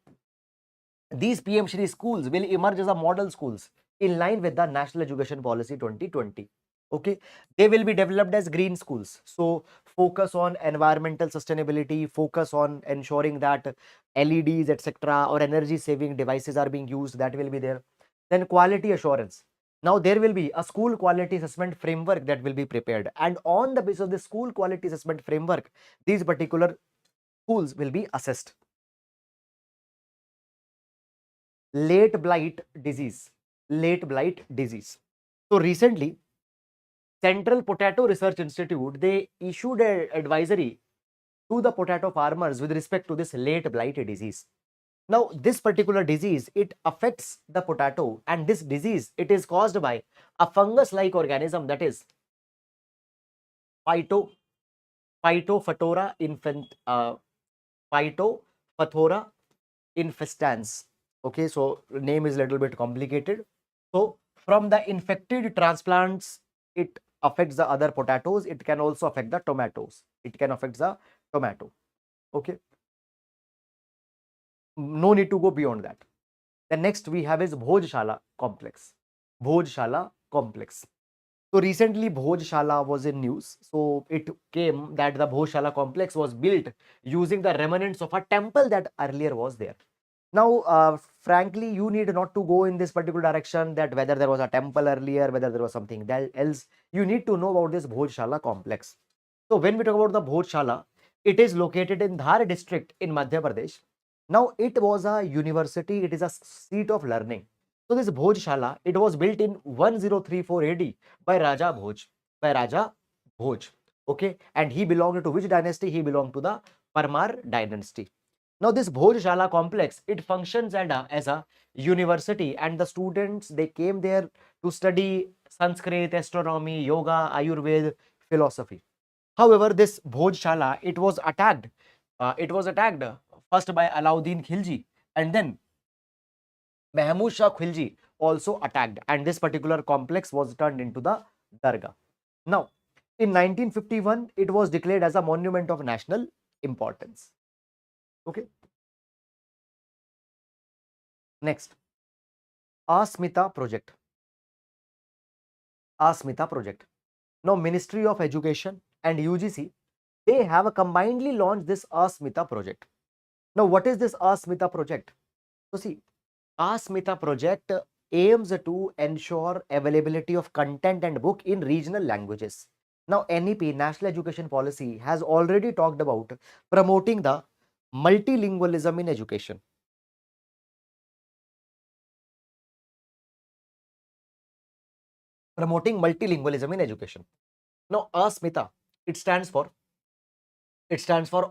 these PM-SHRI schools will emerge as a model schools in line with the National Education Policy 2020. Okay, they will be developed as green schools. So focus on environmental sustainability, focus on ensuring that LEDs, etc., or energy saving devices are being used, that will be there. Then quality assurance. Now there will be a school quality assessment framework that will be prepared, and on the basis of the school quality assessment framework, these particular schools will be assessed. Late blight disease. Late blight disease. So recently, Central Potato Research Institute, they issued an advisory to the potato farmers with respect to this late blight disease. Now, this particular disease, it affects the potato, and this disease, it is caused by a fungus-like organism, that is Phytophthora Phytophthora infestans. Okay, so name is a little bit complicated. So from the infected transplants, it affects the other potatoes. It can also affect the tomatoes. It can affect the tomato. Okay, no need to go beyond that. The next we have is Bhojshala Complex. Bhojshala Complex. So recently Bhojshala was in news. So it came that the Bhojshala complex was built using the remnants of a temple that earlier was there. Now, frankly, you need not to go in this particular direction, that whether there was a temple earlier, whether there was something else. You need to know about this Bhojshala complex. So when we talk about the Bhojshala, it is located in Dhar district in Madhya Pradesh. Now, it was a university. It is a seat of learning. So this Bhojshala, it was built in 1034 AD by Raja Bhoj. By Raja Bhoj. Okay, and he belonged to which dynasty? He belonged to the Parmar dynasty. Now, this Bhojshala complex, it functions as a university, and the students, they came there to study Sanskrit, astronomy, yoga, Ayurveda, philosophy. However, this Bhojshala, it was attacked. First by Alauddin Khilji, and then Mahmud Shah Khilji also attacked, and this particular complex was turned into the Dargah. Now, in 1951, it was declared as a monument of national importance. Okay. Next, ASMITA Project. ASMITA Project. Now, Ministry of Education and UGC, they have combinedly launched this ASMITA Project. Now, what is this ASMITA Project? So, see, ASMITA Project aims to ensure availability of content and book in regional languages. Now, NEP, National Education Policy, has already talked about promoting the multilingualism in education. Promoting multilingualism in education. Now, ASMITA, it stands for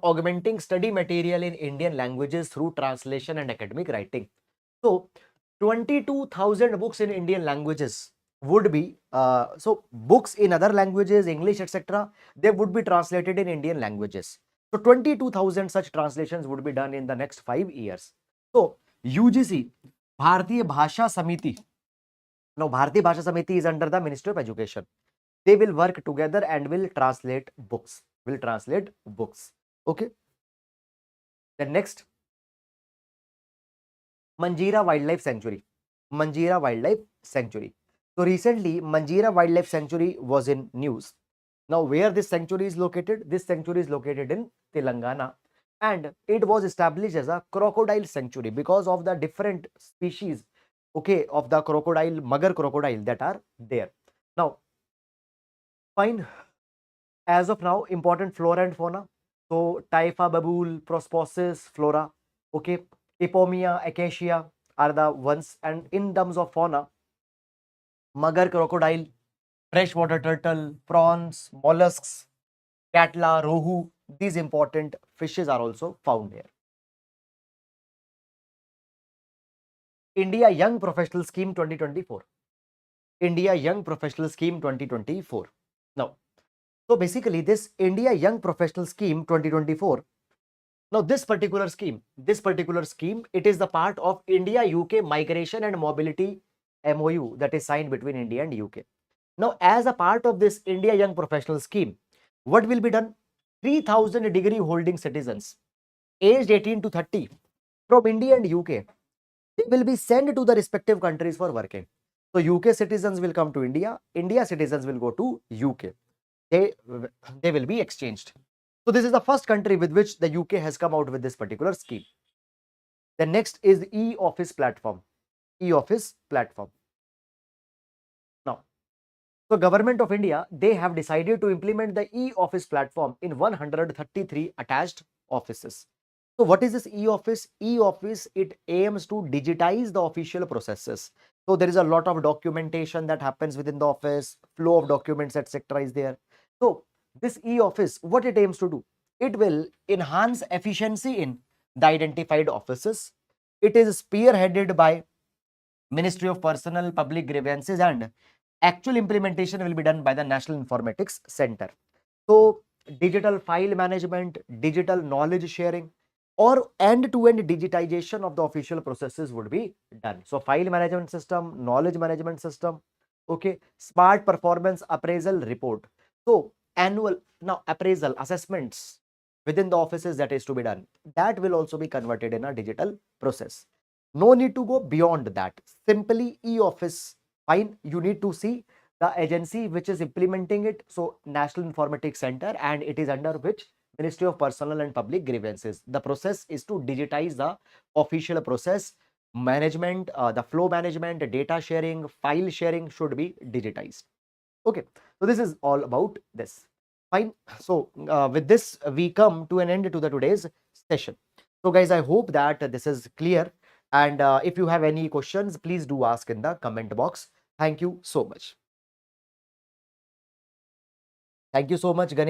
augmenting study material in Indian languages through translation and academic writing. So 22,000 books in Indian languages would be so books in other languages, English, etc., they would be translated in Indian languages. So 22,000 such translations would be done in the next 5 years. So UGC, Bharatiya Bhasha Samiti. Now Bharatiya Bhasha Samiti is under the Ministry of Education. They will work together and will translate books. Okay. Then next, Manjeera Wildlife Sanctuary. Manjeera Wildlife Sanctuary. So recently, Manjeera Wildlife Sanctuary was in news. Now, where this sanctuary is located? This sanctuary is located in Telangana, and it was established as a crocodile sanctuary because of the different species, okay, of the crocodile, mugger crocodile, that are there. Now, fine. As of now, important flora and fauna. So, Typha, babool, Prosposis, flora. Okay, Epomia, Acacia are the ones. And in terms of fauna, mugger crocodile, freshwater turtle, prawns, mollusks, catla, rohu, these important fishes are also found here. India Young Professional Scheme 2024. India Young Professional Scheme 2024. Now, so basically this India Young Professional Scheme 2024, now this particular scheme, it is the part of India-UK Migration and Mobility MOU that is signed between India and UK. Now, as a part of this India Young Professional Scheme, what will be done? 3,000 degree holding citizens aged 18 to 30 from India and UK, they will be sent to the respective countries for working. So UK citizens will come to India, India citizens will go to UK. They will be exchanged. So this is the first country with which the UK has come out with this particular scheme. The next is e-office platform. E-office platform. Now, so Government of India, they have decided to implement the e-office platform in 133 attached offices. So what is this e-office? E-office, it aims to digitize the official processes. So there is a lot of documentation that happens within the office, flow of documents, etc. is there. So this e-office, what it aims to do? It will enhance efficiency in the identified offices. It is spearheaded by Ministry of Personal Public Grievances, and actual implementation will be done by the National Informatics Center. So digital file management, digital knowledge sharing, or end-to-end digitization of the official processes would be done. So file management system, knowledge management system, okay, smart performance appraisal report. So annual now appraisal assessments within the offices that is to be done, that will also be converted in a digital process. No need to go beyond that. Simply e-office, fine. You need to see the agency which is implementing it. So National Informatics Center, and it is under which? Ministry of Personal and Public Grievances. The process is to digitize the official process management, the flow management, data sharing, file sharing should be digitized. Okay, so this is all about this. Fine. So with this, we come to an end to the today's session. So guys, I hope that this is clear. And if you have any questions, please do ask in the comment box. Thank you so much. Thank you so much, Ganesh.